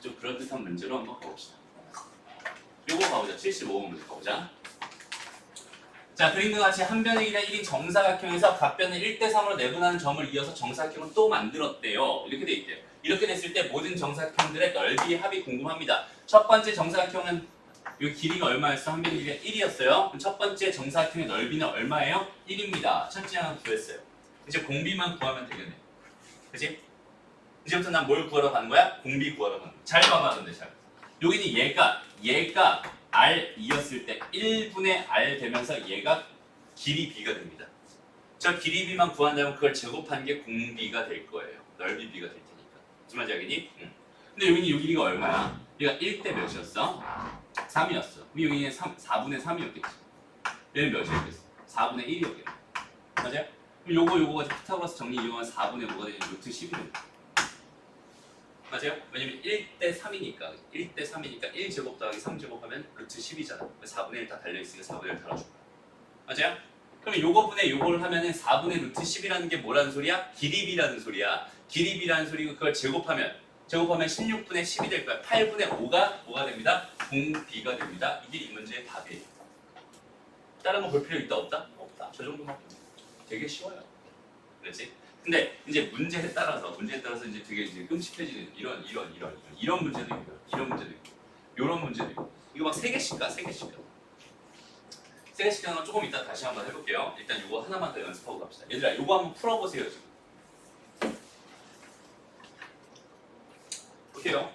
좀 그럴듯한 문제로 한번 가봅시다. 요거 가보자. 75번 문제 가보자. 자, 그림과 같이 한 변의 길이가 1인 정사각형에서 각 변을 1대3으로 내분하는 점을 이어서 정사각형을 또 만들었대요. 이렇게 돼 있대요. 이렇게 됐을 때 모든 정사각형들의 넓이의 합이 궁금합니다. 첫 번째 정사각형은 이 길이가 얼마였어? 한 변의 길이가 1이었어요. 그럼 첫 번째 정사각형의 넓이는 얼마예요? 1입니다. 첫째 항은 구했어요. 이제 공비만 구하면 되겠네. 그치? 이제부터 난 뭘 구하러 가는 거야? 공비 구하러 가는 거야. 잘 봐봐, 근데 잘. 여기는 얘가 R2였을 때 1분의 R 되면서 얘가 길이 B가 됩니다. 저 길이 B만 구한다면 그걸 제곱한 게 공비가 될 거예요. 넓이 B가 될 테니까. 무슨 말인지 알겠니? 근데 여기는 요 길이가 얼마야? 얘가 1대 몇이었어? 3이었어. 그럼 여기는 4분의 3이었겠지. 얘는 몇이었겠어? 4분의 1이었겠네. 맞아요? 그럼 요거 가지고 피타고라스 정리 이용하면 4분의 뭐가 되냐? 루트 10이 됩니다. 맞아요? 왜냐면 1대 3이니까 1제곱 더하기 3제곱 하면 루트 10이잖아. 4분의 1 다 달려있으니까 4분의 1 달아줄 거야. 맞아요? 그러면 요거분의 요거를 하면은 4분의 루트 10이라는 게 뭐라는 소리야? 길이 B라는 소리야. 길이 B라는 소리고 그걸 제곱하면 16분의 10이 될 거야. 8분의 5가 뭐가 됩니다? 공B가 됩니다. 이게 이 문제의 답이에요. 다른 거 볼 필요 있다 없다? 없다. 저 정도만 되게 쉬워요. 그렇지? 근데 이제 문제에 따라서 이제 되게 이제 끔찍해지는 이런 문제도 있고, 이런 문제도 있고, 이런 문제도 있고. 이거 막 3개씩 가. 3개씩 가는 건 조금 이따 다시 한번 해볼게요. 일단 이거 하나만 더 연습하고 갑시다. 얘들아, 이거 한번 풀어보세요 지금. 볼게요.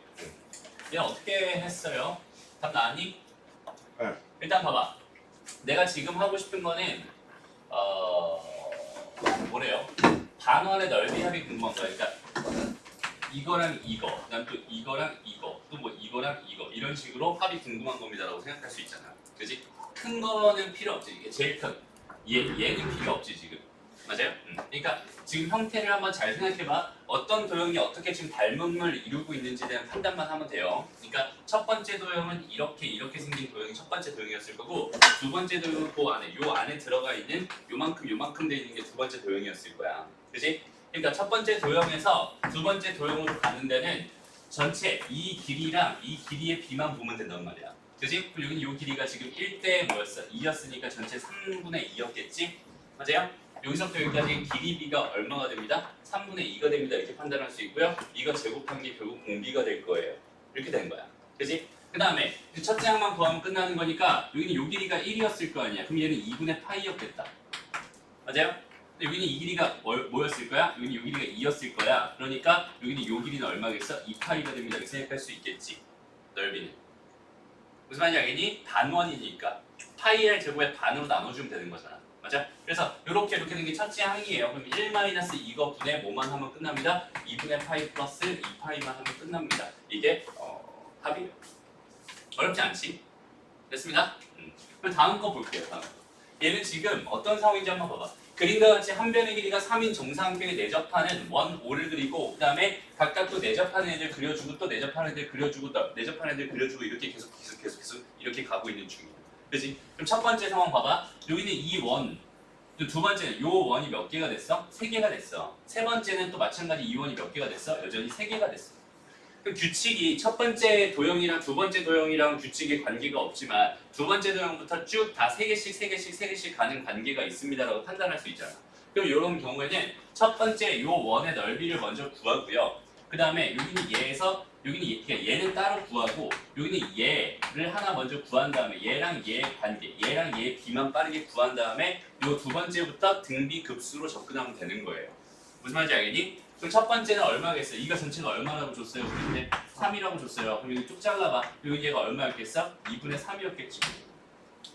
얘 어떻게 했어요? 답 나왔니? 네. 일단 봐봐. 내가 지금 하고 싶은 거는 뭐래요? 반원의 넓이 합이 궁금한 거야. 그러니까 이거랑 이거, 그다음 또 이거랑 이거, 또 뭐 이거랑 이거 이런 식으로 합이 궁금한 겁니다라고 생각할 수 있잖아. 그지? 큰 거는 필요 없지. 이게 제일 큰 얘는 필요 없지 지금. 맞아요? 그러니까 지금 형태를 한번 잘 생각해봐. 어떤 도형이 어떻게 지금 닮음을 이루고 있는지에 대한 판단만 하면 돼요. 그러니까 첫 번째 도형은 이렇게 생긴 도형이 첫 번째 도형이었을 거고, 두 번째 도형은 요 안에 들어가 있는 요만큼 돼 있는 게 두 번째 도형이었을 거야. 그지? 그러니까 첫 번째 도형에서 두 번째 도형으로 가는 데는 전체 이 길이랑 이 길이의 b만 보면 된단 말이야. 그지? 그럼 여기는 이 길이가 지금 1대 뭐였어? 2였으니까 전체 3분의 2였겠지? 맞아요? 여기서부터 여기까지 길이 b가 얼마가 됩니다? 3분의 2가 됩니다. 이렇게 판단할 수 있고요. 이거 제곱한 게 결국 공비가 될 거예요. 이렇게 된 거야. 그지? 그 다음에 첫째 항만 구하면 끝나는 거니까 여기는 요 길이가 1이었을 거 아니야. 그럼 얘는 2분의 파이였겠다. 맞아요? 근데 여기는 이 길이가 뭐였을 거야? 여기는 요 길이가 2였을 거야. 그러니까 여기는 요 길이는 얼마겠어? 2파이가 됩니다. 이렇게 생각할 수 있겠지. 넓이는. 무슨 말인지 알겠니? 반원이니까 파이의 제곱의 반으로 나눠주면 되는 거잖아. 맞아? 그래서 이렇게 되는 게 첫째 항이에요. 그럼 1-2거 분의 뭐만 하면 끝납니다. 2분의 파이 플러스 2파이만 하면 끝납니다. 이게 합이에요. 어렵지 않지? 됐습니다. 그럼 다음 거 볼게요. 다음 거. 얘는 지금 어떤 상황인지 한번 봐봐. 그림과 같이 한 변의 길이가 3인 정사각형에 내접하는 원, 5를 그리고 그 다음에 각각 또 내접하는 애들 그려주고 또 내접하는 애들 그려주고 또 내접하는 애들 그려주고 이렇게 계속 이렇게 가고 있는 중이야. 그렇지? 그럼 첫 번째 상황 봐봐. 여기는 이 원, 두 번째는 요 원이 몇 개가 됐어? 3개가 됐어. 세 번째는 또 마찬가지 이 원이 몇 개가 됐어? 여전히 3개가 됐어. 그 규칙이 첫 번째 도형이랑 두 번째 도형이랑 규칙에 관계가 없지만 두 번째 도형부터 쭉 다 3개씩 가는 관계가 있습니다라고 판단할 수 있잖아. 그럼 이런 경우에는 첫 번째 요 원의 넓이를 먼저 구하고요. 그 다음에 여기는 얘는 따로 구하고 여기는 얘를 하나 먼저 구한 다음에 얘랑 얘의 관계, 얘랑 얘의 비만 빠르게 구한 다음에 요 두 번째부터 등비 급수로 접근하면 되는 거예요. 무슨 말인지 알겠니? 그럼 첫 번째는 얼마겠어? 이가 전체가 얼마라고 줬어요? 그런데 3이라고 줬어요. 그럼 여기 쭉 잘라봐. 여기 얘가 얼마였겠어? 2분의 3이었겠지.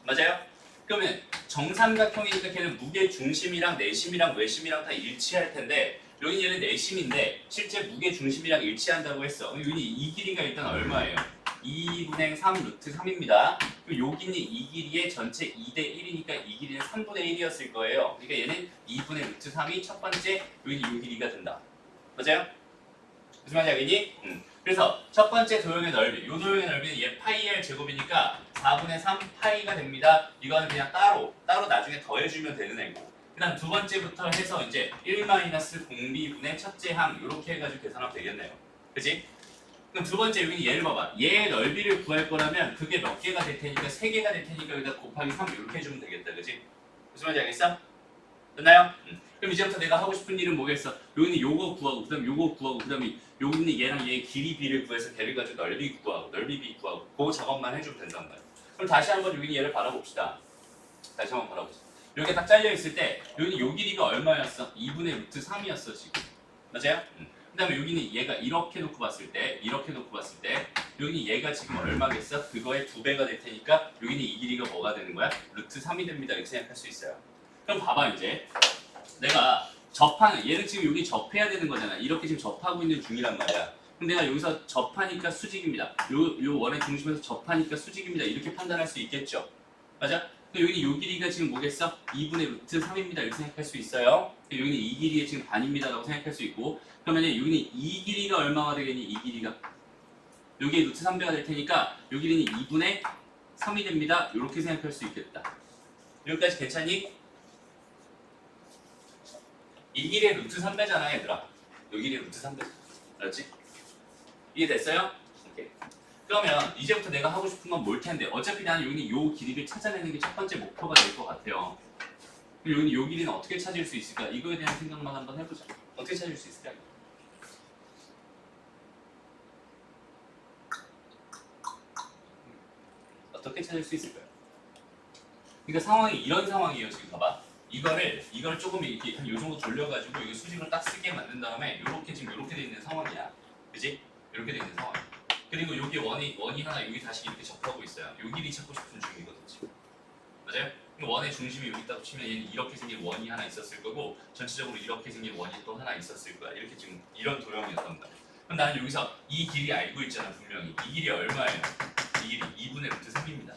맞아요? 그러면 정삼각형이니까 걔는 무게 중심이랑 내심이랑 외심이랑 다 일치할 텐데 여기 얘는 내심인데 실제 무게 중심이랑 일치한다고 했어. 그럼 여기 이 길이가 일단 얼마예요? 2분의 3 루트 3입니다. 그리고 여기는 이 길이의 전체 2대 1이니까 이 길이는 3분의 1이었을 거예요. 그러니까 얘는 2분의 루트 3이 첫 번째 여기는 이 길이가 된다. 맞아요? 무슨 말인지 알겠니? 그래서 첫 번째 도형의 넓이, 요 도형의 넓이는 얘 파이 r 제곱이니까 4분의 3 파이가 됩니다. 이거는 그냥 따로 나중에 더해주면 되는 애고. 그다음 두 번째부터 해서 이제 1-공비분의 첫째 항 이렇게 해가지고 계산하면 되겠네요. 그치? 그럼 두 번째 여기는 얘를 봐봐. 얘의 넓이를 구할 거라면 그게 몇 개가 될 테니까 3개가 될 테니까 여기다 곱하기 3 이렇게 해주면 되겠다. 그치? 무슨 말인지 알겠어? 됐나요? 그럼 이제부터 내가 하고 싶은 일은 뭐겠어? 여기는 요거 구하고 그다음 요거 구하고 그다음에 여기는 얘랑 얘의 길이 b를 구해서 걔를 가지고 넓이 구하고 넓이 b 구하고 그 작업만 해주면 된단 말이야. 그럼 다시 한번 여기는 얘를 바라봅시다. 다시 한번 바라보자. 여기 딱 잘려 있을 때 여기는 요 길이가 얼마였어? 2분의 루트 3이었어 지금. 맞아요? 그 다음에 여기는 얘가 이렇게 놓고 봤을 때 여기는 얘가 지금 얼마겠어? 그거의 2배가 될 테니까 여기는 이 길이가 뭐가 되는 거야? 루트 3이 됩니다. 이렇게 생각할 수 있어요. 그럼 봐봐 이제 내가 접하는 얘를 지금 여기 접해야 되는 거잖아. 이렇게 지금 접하고 있는 중이란 말이야. 그럼 내가 여기서 접하니까 수직입니다. 요 원의 중심에서 접하니까 수직입니다. 이렇게 판단할 수 있겠죠. 맞아? 그럼 여기는 요 길이가 지금 뭐겠어? 2분의 루트 3입니다. 이렇게 생각할 수 있어요. 여기는 이 길이의 지금 반입니다라고 생각할 수 있고 그러면 여기는 이 길이가 얼마가 되겠니? 이 길이가 여기에 루트 3배가 될 테니까 요 길이는 2분의 3이 됩니다. 이렇게 생각할 수 있겠다. 여기까지 괜찮니? 이 길이의 루트 3배잖아 얘들아. 요 길이의 루트 3배. 알았지? 이해됐어요? 오케이. 그러면 이제부터 내가 하고 싶은 건 뭘 텐데 어차피 나는 여기는 요 길이를 찾아내는 게 첫 번째 목표가 될 것 같아요. 그럼 여기는 요 길이는 어떻게 찾을 수 있을까? 이거에 대한 생각만 한번 해보자. 어떻게 찾을 수 있을까? 어떻게 찾을 수 있을까요? 그러니까 상황이 이런 상황이에요. 지금 봐봐. 이거를 조금 이렇게 한 요 정도 돌려가지고 이거 수직을 딱 쓰게 만든 다음에 이렇게 지금 이렇게 돼 있는 상황이야. 그지? 이렇게 돼 있는 상황. 그리고 여기 원이 하나 여기 다시 이렇게 접하고 있어요. 요 길이 찾고 싶은 중이거든 지금. 맞아요? 원의 중심이 여기 있다고 치면 얘는 이렇게 생긴 원이 하나 있었을 거고 전체적으로 이렇게 생긴 원이 또 하나 있었을 거야. 이렇게 지금 이런 도형이었던 거야. 그럼 나는 여기서 이 길이 알고 있잖아 분명히. 이 길이 얼마예요? 이 길이 2분의 루트 3입니다.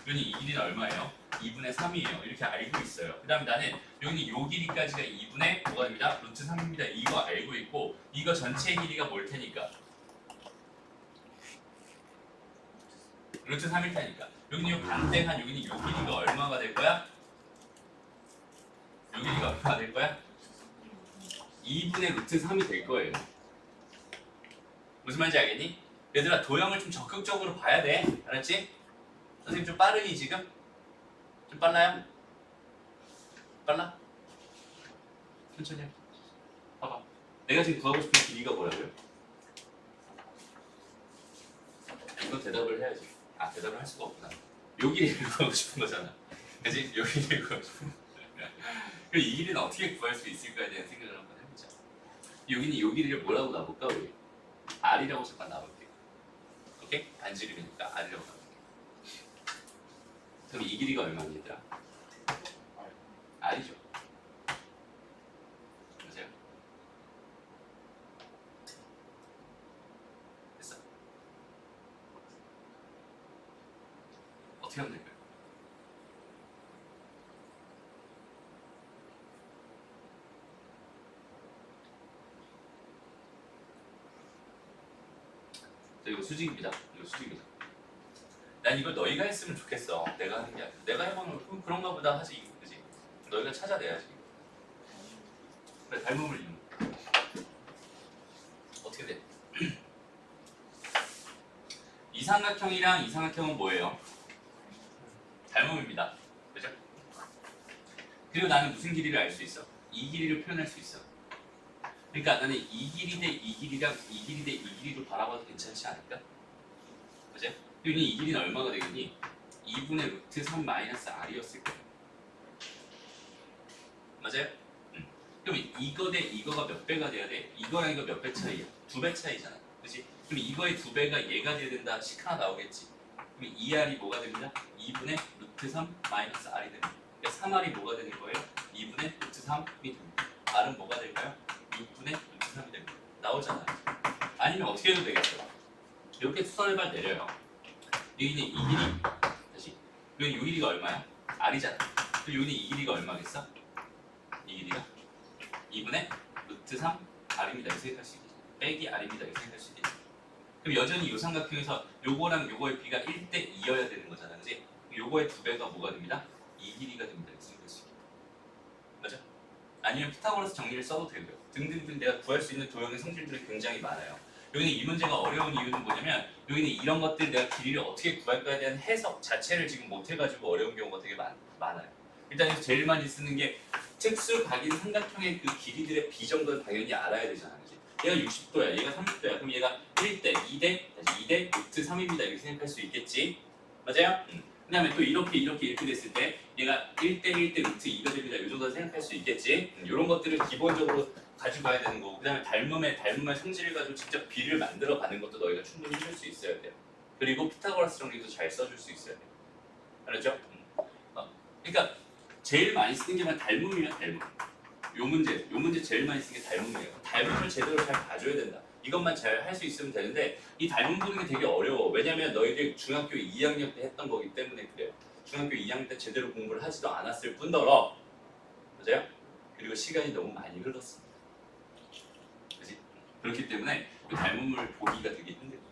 여기는 이 길이는 얼마예요? 2분의 3이에요. 이렇게 알고 있어요. 그 다음에 나는 여기는 요 길이까지가 2분의 뭐가 됩니다? 루트 3입니다. 이거 알고 있고 이거 전체 길이가 뭘 테니까? 루트 3일 테니까. 여기는 요 반대한 여기는 요 길이가 얼마가 될 거야? 요 길이가 얼마가 될 거야? 2분의 루트 3이 될 거예요. 무슨 말인지 알겠니? 얘들아 도형을 좀 적극적으로 봐야 돼. 알았지? 선생님 좀 빠르니 지금? 좀 빨라요? 빨라? 천천히 해. 봐봐. 내가 지금 구하고 싶은 길이가 뭐라고요? 이거 대답을 해야지. 아 대답을 할 수가 없구나. 요 길이를 구하고 싶은 거잖아. 그치? 요 길이를 구하고 싶은 거. 그럼 이 길이는 어떻게 구할 수 있을까에 대한 생각을 한번 해보자. 여기는 요 길이를 뭐라고 놔볼까 우리? R이라고 잠깐 놔볼게. 오케이? 반지름이니까 R이라고 놔볼게. 그럼 이 길이가 얼마니 얘들아? R이죠. 보세요. 됐어. 어떻게 하면 될까요? 자, 이거 수직입니다. 이거 수직이다. 난 이걸 너희가 했으면 좋겠어. 내가 하는 게 아니라. 내가 해보면 그런가 보다 하지. 그지? 너희가 찾아내야지. 그래, 닮음을 이용. 어떻게 돼? 이삼각형이랑 이삼각형은 뭐예요? 닮음입니다. 그죠? 그리고 나는 무슨 길이를 알 수 있어? 이 길이를 표현할 수 있어. 그러니까 나는 이 길이 대 이 길이랑 이 길이 대 이 길이로 바라봐도 괜찮지 않을까? 그죠? 그럼 이 길이는 얼마가 되겠니? 2분의 루트 3 마이너스 R이었을 거예요. 맞아요? 그럼 이거 대 이거가 몇 배가 돼야 돼? 이거랑 이거 몇 배 차이야? 2배 차이잖아. 그치? 그럼 이거의 2배가 얘가 돼야 된다. 식 하나 나오겠지. 그럼 2R이 뭐가 됩니다? 2분의 루트 3 마이너스 R이 됩니다. 그러니까 3R이 뭐가 되는 거예요? 2분의 루트 3이 됩니다. R은 뭐가 될까요? 6분의 루트 3이 됩니다. 나오잖아요. 아니면 어떻게 해도 되겠어요? 이렇게 수선을 내려요. 여기는 이 길이 다시 여기 이 길이가 얼마야? R이잖아. 그럼 여기는 이 길이가 얼마겠어? 이 길이가 2분의 루트 3 R입니다. 이렇게 생각할 수 있겠지. 빼기 R입니다. 이렇게 생각할 수 있겠지. 그럼 여전히 이 삼각형에서 요거랑 요거의 비가 1대 2여야 되는 거잖아. 그지? 요거의 2배가 뭐가 됩니다? 이 길이가 됩니다. 이렇게 생각할 수 있겠지. 맞아? 아니면 피타고라스 정리를 써도 되고요. 등등등 내가 구할 수 있는 도형의 성질들이 굉장히 많아요. 여기는 이 문제가 어려운 이유는 뭐냐면 여기는 이런 것들 내가 길이를 어떻게 구할까에 대한 해석 자체를 지금 못 해가지고 어려운 경우가 되게 많아요. 일단 여기서 제일 많이 쓰는 게 특수 각인 삼각형의 그 길이들의 비 정도는 당연히 알아야 되잖아. 그치? 얘가 60도야, 얘가 30도야. 그럼 얘가 1대, 2대, 다시 2대, 루트 3입니다. 이렇게 생각할 수 있겠지. 맞아요? 그 다음에 또 이렇게 됐을 때 얘가 1대, 1대, 루트 2가 됩니다. 이 정도 생각할 수 있겠지. 이런 것들을 기본적으로 가지고 가야 되는 거고 그 다음에 닮음의 성질을 가지고 직접 비를 만들어 가는 것도 너희가 충분히 해줄 수 있어야 돼요. 그리고 피타고라스 정리도 잘 써줄 수 있어야 돼요. 알았죠? 그러니까 제일 많이 쓰는 게 닮음이면 닮음. 요 문제 제일 많이 쓰는 게 닮음이에요. 닮음을 제대로 잘 봐줘야 된다. 이것만 잘 할 수 있으면 되는데 이 닮음 보는 게 되게 어려워. 왜냐면 너희들 중학교 2학년 때 했던 거기 때문에 그래요. 중학교 2학년 때 제대로 공부를 하지도 않았을 뿐더러 맞아요? 그리고 시간이 너무 많이 흘렀습니다. 그렇지? 그렇기 때문에 그 닮음을 보기가 되게 힘들어요.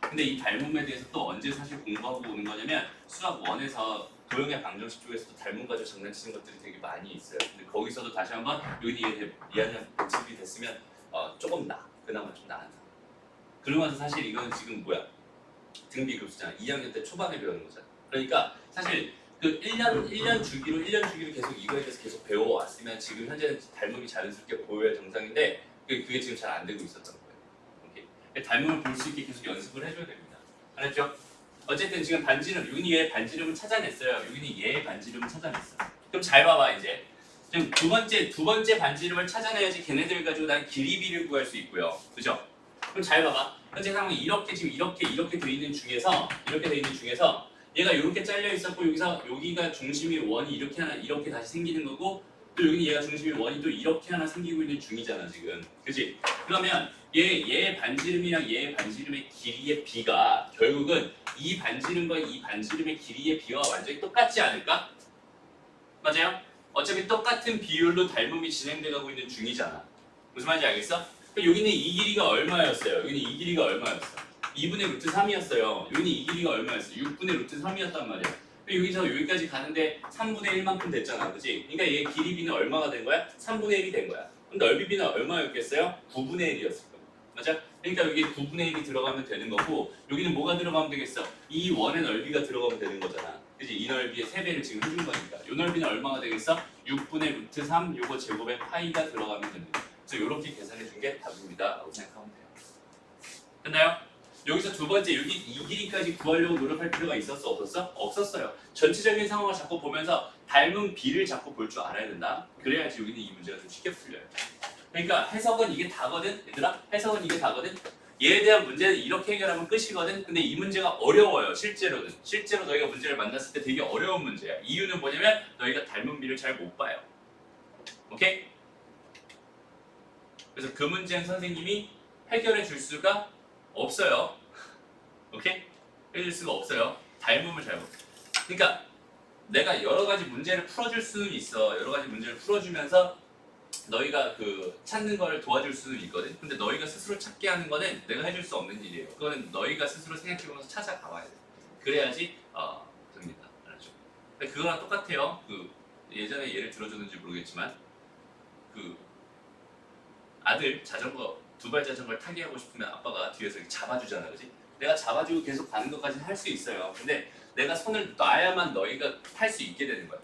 근데 이 닮음에 대해서 또 언제 사실 공부하고 오는 거냐면 수학 1에서 도형의 방정식 쪽에서도 닮음 가지고 장난치는 것들이 되게 많이 있어요. 근데 거기서도 다시 한번 여기 이해하는 복습이 됐으면 조금 그나마 좀 나은 상황. 그러고 나서 사실 이건 지금 뭐야? 등비급수잖아. 2학년 때 초반에 배우는 거잖아. 그러니까 사실 그 1년 주기로 계속 이거에 대해서 계속 배워왔으면 지금 현재 닮음이 자연스럽게 보여야 정상인데 그게 지금 잘 안 되고 있었던 거예요. 오케이. 닮음을 볼 수 있게 계속 연습을 해줘야 됩니다. 알았죠? 어쨌든 지금 반지름, 여기는 얘의 반지름을 찾아냈어요. 여기는 얘의 반지름을 찾아냈어. 그럼 잘 봐봐 이제. 지금 두 번째 반지름을 찾아내야지 걔네들 가지고 난 길이비를 구할 수 있고요. 그죠? 그럼 잘 봐봐. 현재 상황이 이렇게 돼 있는 중에서 얘가 이렇게 잘려 있었고 여기서 여기가 중심이 원이 이렇게 다시 생기는 거고 또 여기 얘가 중심이 원이 또 이렇게 하나 생기고 있는 중이잖아 지금. 그렇지? 그러면 얘의 반지름이랑 얘의 반지름의 길이의 비가 결국은 이 반지름과 이 반지름의 길이의 비와 완전히 똑같지 않을까? 맞아요? 어차피 똑같은 비율로 닮음이 진행돼 가고 있는 중이잖아. 무슨 말인지 알겠어? 여기는 이 길이가 얼마였어요? 여기는 이 길이가 얼마였어? 2분의 루트 3이었어요. 여기는 이 길이가 얼마였어? 6분의 루트 3이었단 말이야. 여기서 여기까지 가는데 3분의 1만큼 됐잖아. 그치? 그러니까 얘 길이비는 얼마가 된 거야? 3분의 1이 된 거야. 그럼 넓이 B는 얼마였겠어요? 9분의 1이었을 거예요. 맞아? 그러니까 여기 9분의 1이 들어가면 되는 거고 여기는 뭐가 들어가면 되겠어? 이 원의 넓이가 들어가면 되는 거잖아. 그지? 이 넓이의 3배를 지금 해준 거니까. 이 넓이는 얼마가 되겠어? 6분의 루트 3 요거 제곱에 파이가 들어가면 됩니다. 그래서 이렇게 계산해 준 게 답입니다. 라고 생각하면 돼요. 됐나요? 여기서 두 번째 여기 이 길이까지 구하려고 노력할 필요가 있었어? 없었어? 없었어요. 전체적인 상황을 자꾸 보면서 닮은 B를 자꾸 볼 줄 알아야 된다. 그래야지 여기는 이 문제가 좀 쉽게 풀려요. 그러니까 해석은 이게 다거든. 얘들아 해석은 이게 다거든. 얘에 대한 문제는 이렇게 해결하면 끝이거든. 근데 이 문제가 어려워요. 실제로는. 실제로 너희가 문제를 만났을 때 되게 어려운 문제야. 이유는 뭐냐면 너희가 닮은 B를 잘 못 봐요. 오케이? 그래서 그 문제는 선생님이 해결해 줄 수가 없어요. 오케이? 해줄 수가 없어요. 닮음을 잘 못. 그러니까 내가 여러 가지 문제를 풀어줄 수는 있어. 여러 가지 문제를 풀어주면서 너희가 그 찾는 걸 도와줄 수는 있거든. 근데 너희가 스스로 찾게 하는 거는 내가 해줄 수 없는 일이에요. 그거는 너희가 스스로 생각해보면서 찾아가봐야 돼. 그래야지 됩니다. 알았죠? 근데 그거랑 똑같아요. 그 예전에 예를 들어줬는지 모르겠지만 그 아들 자전거 두발 자전거를 타게 하고 싶으면 아빠가 뒤에서 이렇게 잡아주잖아, 그지? 내가 잡아주고 계속 가는 것까지는 할 수 있어요. 근데 내가 손을 놔야만 너희가 탈 수 있게 되는 거야.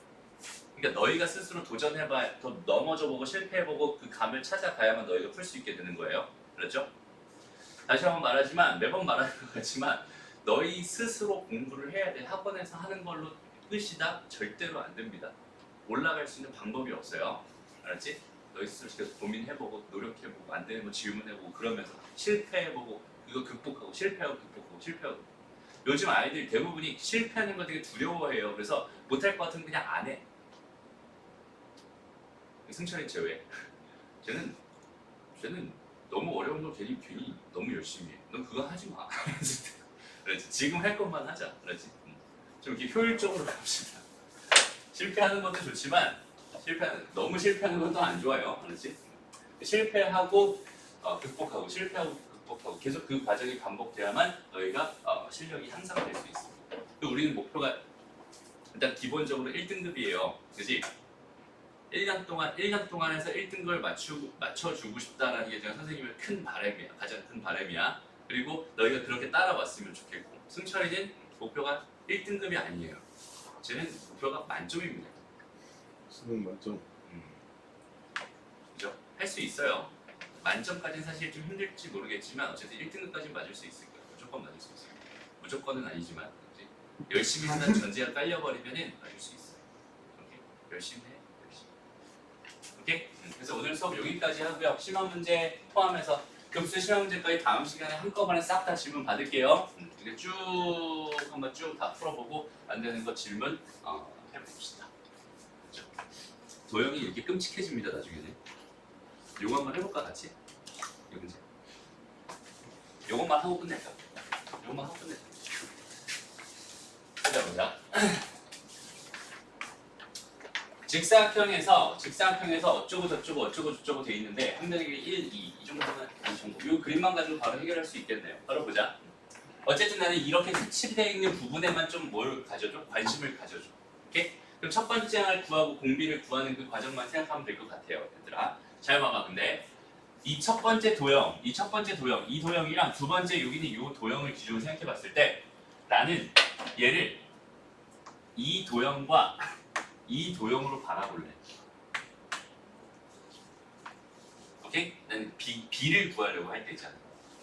그러니까 너희가 스스로 도전해봐, 더 넘어져보고 실패해보고 그 감을 찾아가야만 너희가 풀 수 있게 되는 거예요. 그렇죠? 다시 한번 말하지만 매번 말하는 것 같지만 너희 스스로 공부를 해야 돼. 학원에서 하는 걸로 끝이다? 절대로 안 됩니다. 올라갈 수 있는 방법이 없어요. 알았지? 너희 스스로 계속 고민해보고 노력해보고 안 되는 거 질문해보고 그러면서 실패해보고 이거 극복하고 실패하고 극복하고 실패하고. 요즘 아이들 대부분이 실패하는 거 되게 두려워해요. 그래서 못할 것 같으면 그냥 안 해. 승철이 제외. 쟤는 너무 어려운 걸 괜히 너무 열심히 해. 넌 그거 하지 마. 그렇지. 지금 할 것만 하자. 그렇지. 좀 이렇게 효율적으로 갑시다. 실패하는 것도 좋지만 너무 실패하는 것도 안 좋아요. 그렇지? 실패하고 극복하고 실패하고 극복하고 계속 그 과정이 반복돼야만 너희가 실력이 향상될 수 있습니다. 우리는 목표가 일단 기본적으로 1등급이에요. 그렇지? 1년 동안에서 1등급을 맞춰주고 싶다라는 게 제가 선생님의 큰 바람이야. 가장 큰 바람이야. 그리고 너희가 그렇게 따라왔으면 좋겠고 승철이는 목표가 1등급이 아니에요. 쟤는 목표가 만점입니다. 수능 만점. 그죠? 할 수 있어요. 만점까지는 사실 좀 힘들지 모르겠지만 어쨌든 1등급까지는 맞을 수 있을 거예요. 무조건 맞을 수 있어요. 무조건은 아니지만 그치? 열심히 한다는 전제가 깔려버리면 맞을 수 있어요. 오케이? 열심히 해. 오케이? 그래서 오늘 수업 여기까지 하고요. 심화 문제 포함해서 급수 심화 문제까지 다음 시간에 한꺼번에 싹 다 질문 받을게요. 이렇게 쭉 한번 쭉 다 풀어보고 안 되는 거 질문 해봅시다. 그렇죠? 도형이 이렇게 끔찍해집니다. 나중에는. 요거 한번 해볼까 같이? 이 문제. 요것만 하고 끝낼까? 요것만 하고 끝낼까? 보자. 직사각형에서 어쩌고 저쩌고 돼 있는데 한 면의 길이 1, 2 이 정도면 이 정도. 이 그림만 가지고 바로 해결할 수 있겠네요. 바로 보자. 어쨌든 나는 이렇게 색칠되어 있는 부분에만 좀 뭘 가져줘? 관심을 가져줘. 오케이? 그럼 첫 번째 항을 구하고 공비를 구하는 그 과정만 생각하면 될 것 같아요. 얘들아. 잘 봐봐. 근데 이 첫 번째 도형, 이 도형이랑 두 번째 여기는 이 도형을 기준으로 생각해 봤을 때 나는 얘를 이 도형과 이 도형으로 바라볼래. 오케이? 나는 B를 구하려고 할 때 있잖아.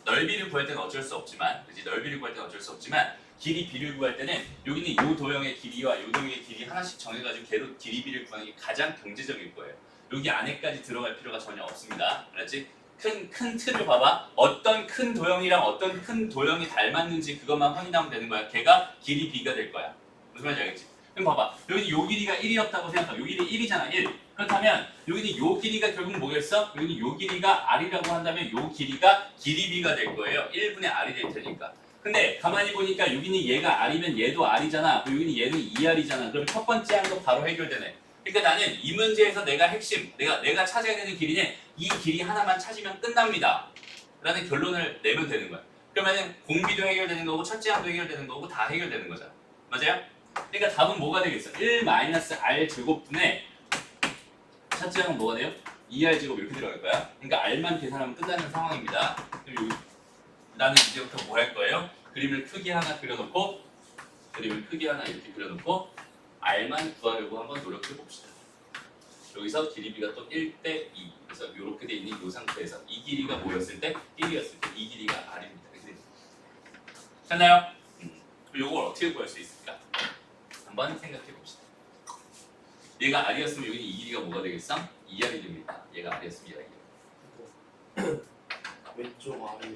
넓이를 구할 때는 어쩔 수 없지만, 그치? 넓이를 구할 때는 어쩔 수 없지만, 길이 B를 구할 때는 여기는 이 도형의 길이와 이 도형의 길이 하나씩 정해가지고 걔로 길이 B를 구하는 게 가장 경제적일 거예요. 여기 안에까지 들어갈 필요가 전혀 없습니다. 알았지? 큰 틀을 봐봐. 어떤 큰 도형이랑 어떤 큰 도형이 닮았는지 그것만 확인하면 되는 거야. 걔가 길이 B가 될 거야. 무슨 말인지 알겠지? 그럼 봐봐. 여기는 요 길이가 1이었다고 생각하고 요 길이 1이잖아. 1. 그렇다면 여기는 요 길이가 결국 뭐겠어? 여기는 요 길이가 R이라고 한다면 요 길이가 길이 B가 될 거예요. 1분의 R이 될 테니까. 근데 가만히 보니까 여기는 얘가 R이면 얘도 R이잖아. 그리고 여기는 얘는 2R이잖아. 그럼 첫 번째 항도 바로 해결되네. 그러니까 나는 이 문제에서 내가 핵심, 내가 찾아야 되는 길이는 이 길이 하나만 찾으면 끝납니다. 라는 결론을 내면 되는 거야. 그러면은 공비도 해결되는 거고 첫째 항도 해결되는 거고 다 해결되는 거잖아. 맞아요? 그러니까 답은 뭐가 되겠어? 1-R 제곱분의 첫째 항은 뭐가 돼요? 2R 제곱 이렇게 들어갈 거야. 그러니까 R만 계산하면 끝나는 상황입니다. 그럼 나는 이제부터 뭐 할 거예요? 그림을 크게 하나 그려놓고 이렇게 그려놓고 R만 구하려고 한번 노력해 봅시다. 여기서 길이 B가 또 1대 2. 그래서 이렇게 돼 있는 이 상태에서 이 길이가 뭐였을 때? 1이었을 때 이 길이가 R입니다. 됐나요? 그럼 이걸 어떻게 구할 수 있을까? 한번 생각해 봅시다. 얘가 R이었으면 여기는 이 길이가 뭐가 되겠어? 2R이 됩니다. 얘가 R이었으면 얘가 2R. 왼쪽 아래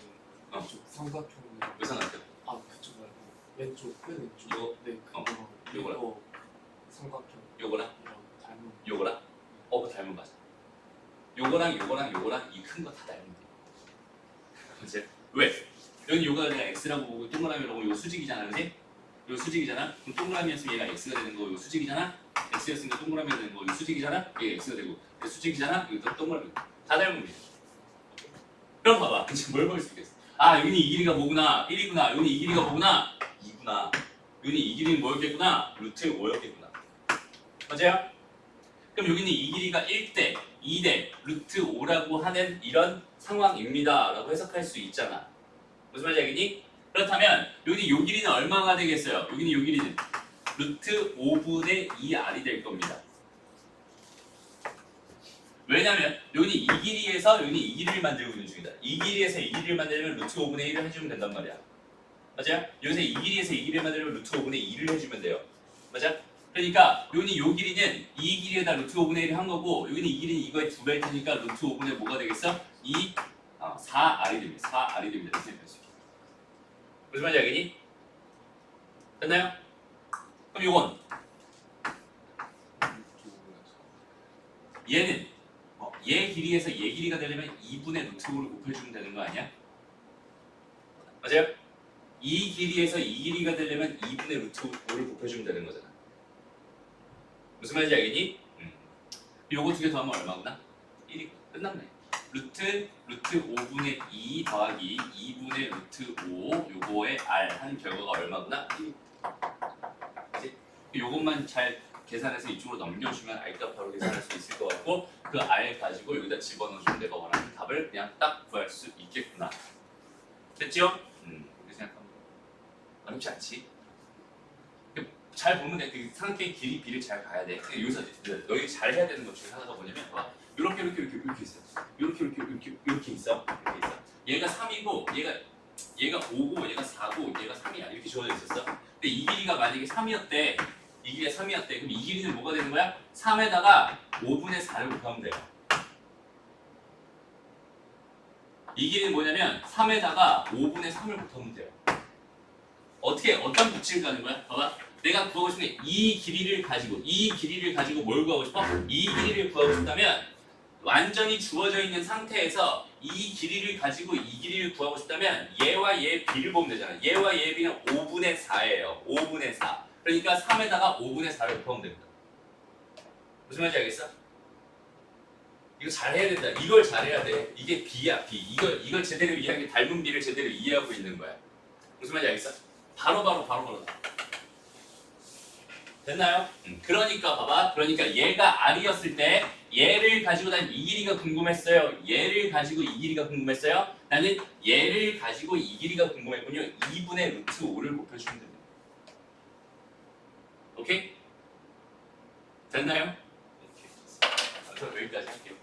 왼쪽 삼각형으로 왜 생각해? 아 그쪽 말고 왼쪽 맨 왼쪽 이거? 네 그거랑 요거랑? 이거 삼각형 요거랑? 닮은 요거랑? 그거 닮은 맞아. 요거랑 이 큰 거 다 닮은 거. 그치? 왜? 여기 요가 내가 x라고 보고 동그라미라고 요 수직이잖아, 그지? 요 수직이잖아. 그럼 동그라미였으면 얘가 x가 되는 거, 요 수직이잖아. x였으니까 동그라미가 되는 거, 요 수직이잖아. 얘 x가 되고, 요 수직이잖아. 이거 동그라미. 다 닮은 거지. 그럼 봐봐. 이제 뭘 볼 수 있겠어? 아, 여기는 이 길이가 뭐구나? 1이구나. 여기는 이 길이가 뭐구나? 2구나. 여기는 이 길이는 뭐였겠구나? 루트 5였겠구나. 맞아요? 그럼 여기는 이 길이가 1대, 2대, 루트 5라고 하는 이런 상황입니다. 라고 해석할 수 있잖아. 무슨 말인지 알겠니? 그렇다면 여기는 요 길이는 얼마가 되겠어요? 여기는 요 길이는 루트 5분의 2R이 될 겁니다. 왜냐면 여기는 이 길이에서 여기는 이 길이를 만들고 있는 중이다. 이 길이에서 이 길이를 만들려면 루트 5분의 1을 해주면 된단 말이야. 맞아요? 여기서 이 길이에서 이 길이를 만들려면 루트 5분의 2를 해주면 돼요. 맞아? 그러니까 여기는 요 길이는 이 길이에다 루트 5분의 1을 한 거고 여기는 이 길이는 이거의 2배일 테니까 루트 5분의 뭐가 되겠어? 4R이 됩니다. 4R이 됩니다. 이렇게 생각할 수 있게. 무슨 말인지 알겠니? 됐나요? 그럼 요건 얘는 얘 길이에서 얘 길이가 되려면 2분의 루트 5를 곱해주면 되는 거 아니야? 맞아요? 이 길이에서 이 길이가 되려면 2분의 루트 5를 곱해주면 되는 거잖아. 무슨 말인지 알겠니? 요거 두 개 더하면 얼마구나? 1이 끝났네. 루트 5분의 2 더하기 2분의 루트 5 요거의 R 한 결과가 얼마구나? 1. 그치? 요것만 잘 계산해서 이쪽으로 넘겨주면 R값 바로 계산할 수 있을 것 같고 그 R 가지고 여기다 집어넣어주면 내가 원하는 답을 그냥 딱 구할 수 있겠구나. 됐죠? 이렇게 생각하면 어렵지 않지? 잘 보면 돼. 그 상태의 길이 B를 잘 가야 돼. 여기서 너희 잘 해야 되는 것 중에 하나가 뭐냐면 봐. 이렇게 있어. 이렇게 있어. 얘가 3이고 얘가 5고 얘가 4고 얘가 3이야. 이렇게 주어져 있었어. 근데 이 길이가 만약에 3이었대. 이 길이가 3이었대. 그럼 이 길이는 뭐가 되는 거야? 3에다가 5분의 4를 곱하면 돼요. 이 길이는 뭐냐면 3에다가 5분의 3을 곱하면 돼요. 어떤 법칙을 가는 거야? 봐봐. 내가 구하고 싶은 게 이 길이를 가지고 뭘 구하고 싶어? 이 길이를 구하고 싶다면 완전히 주어져 있는 상태에서 이 길이를 가지고 이 길이를 구하고 싶다면 얘와 얘 B를 보면 되잖아. 얘와 얘 B는 5분의 4예요. 5분의 4. 그러니까 3에다가 5분의 4를 곱하면 됩니다. 무슨 말인지 알겠어? 이거 잘해야 된다. 이걸 잘해야 돼. 이게 B야, B. 이걸 제대로 이해한 게 닮은 B를 제대로 이해하고 있는 거야. 무슨 말인지 알겠어? 바로. 됐나요? 그러니까 봐봐. 그러니까 얘가 R이었을 때 얘를 가지고 난 이 길이가 궁금했어요. 얘를 가지고 이 길이가 궁금했어요. 나는 얘를 가지고 이 길이가 궁금했군요. 2분의 루트 5를 곱해주면 됩니다. 오케이? 됐나요? 오케이. 그럼 여기까지 할게요.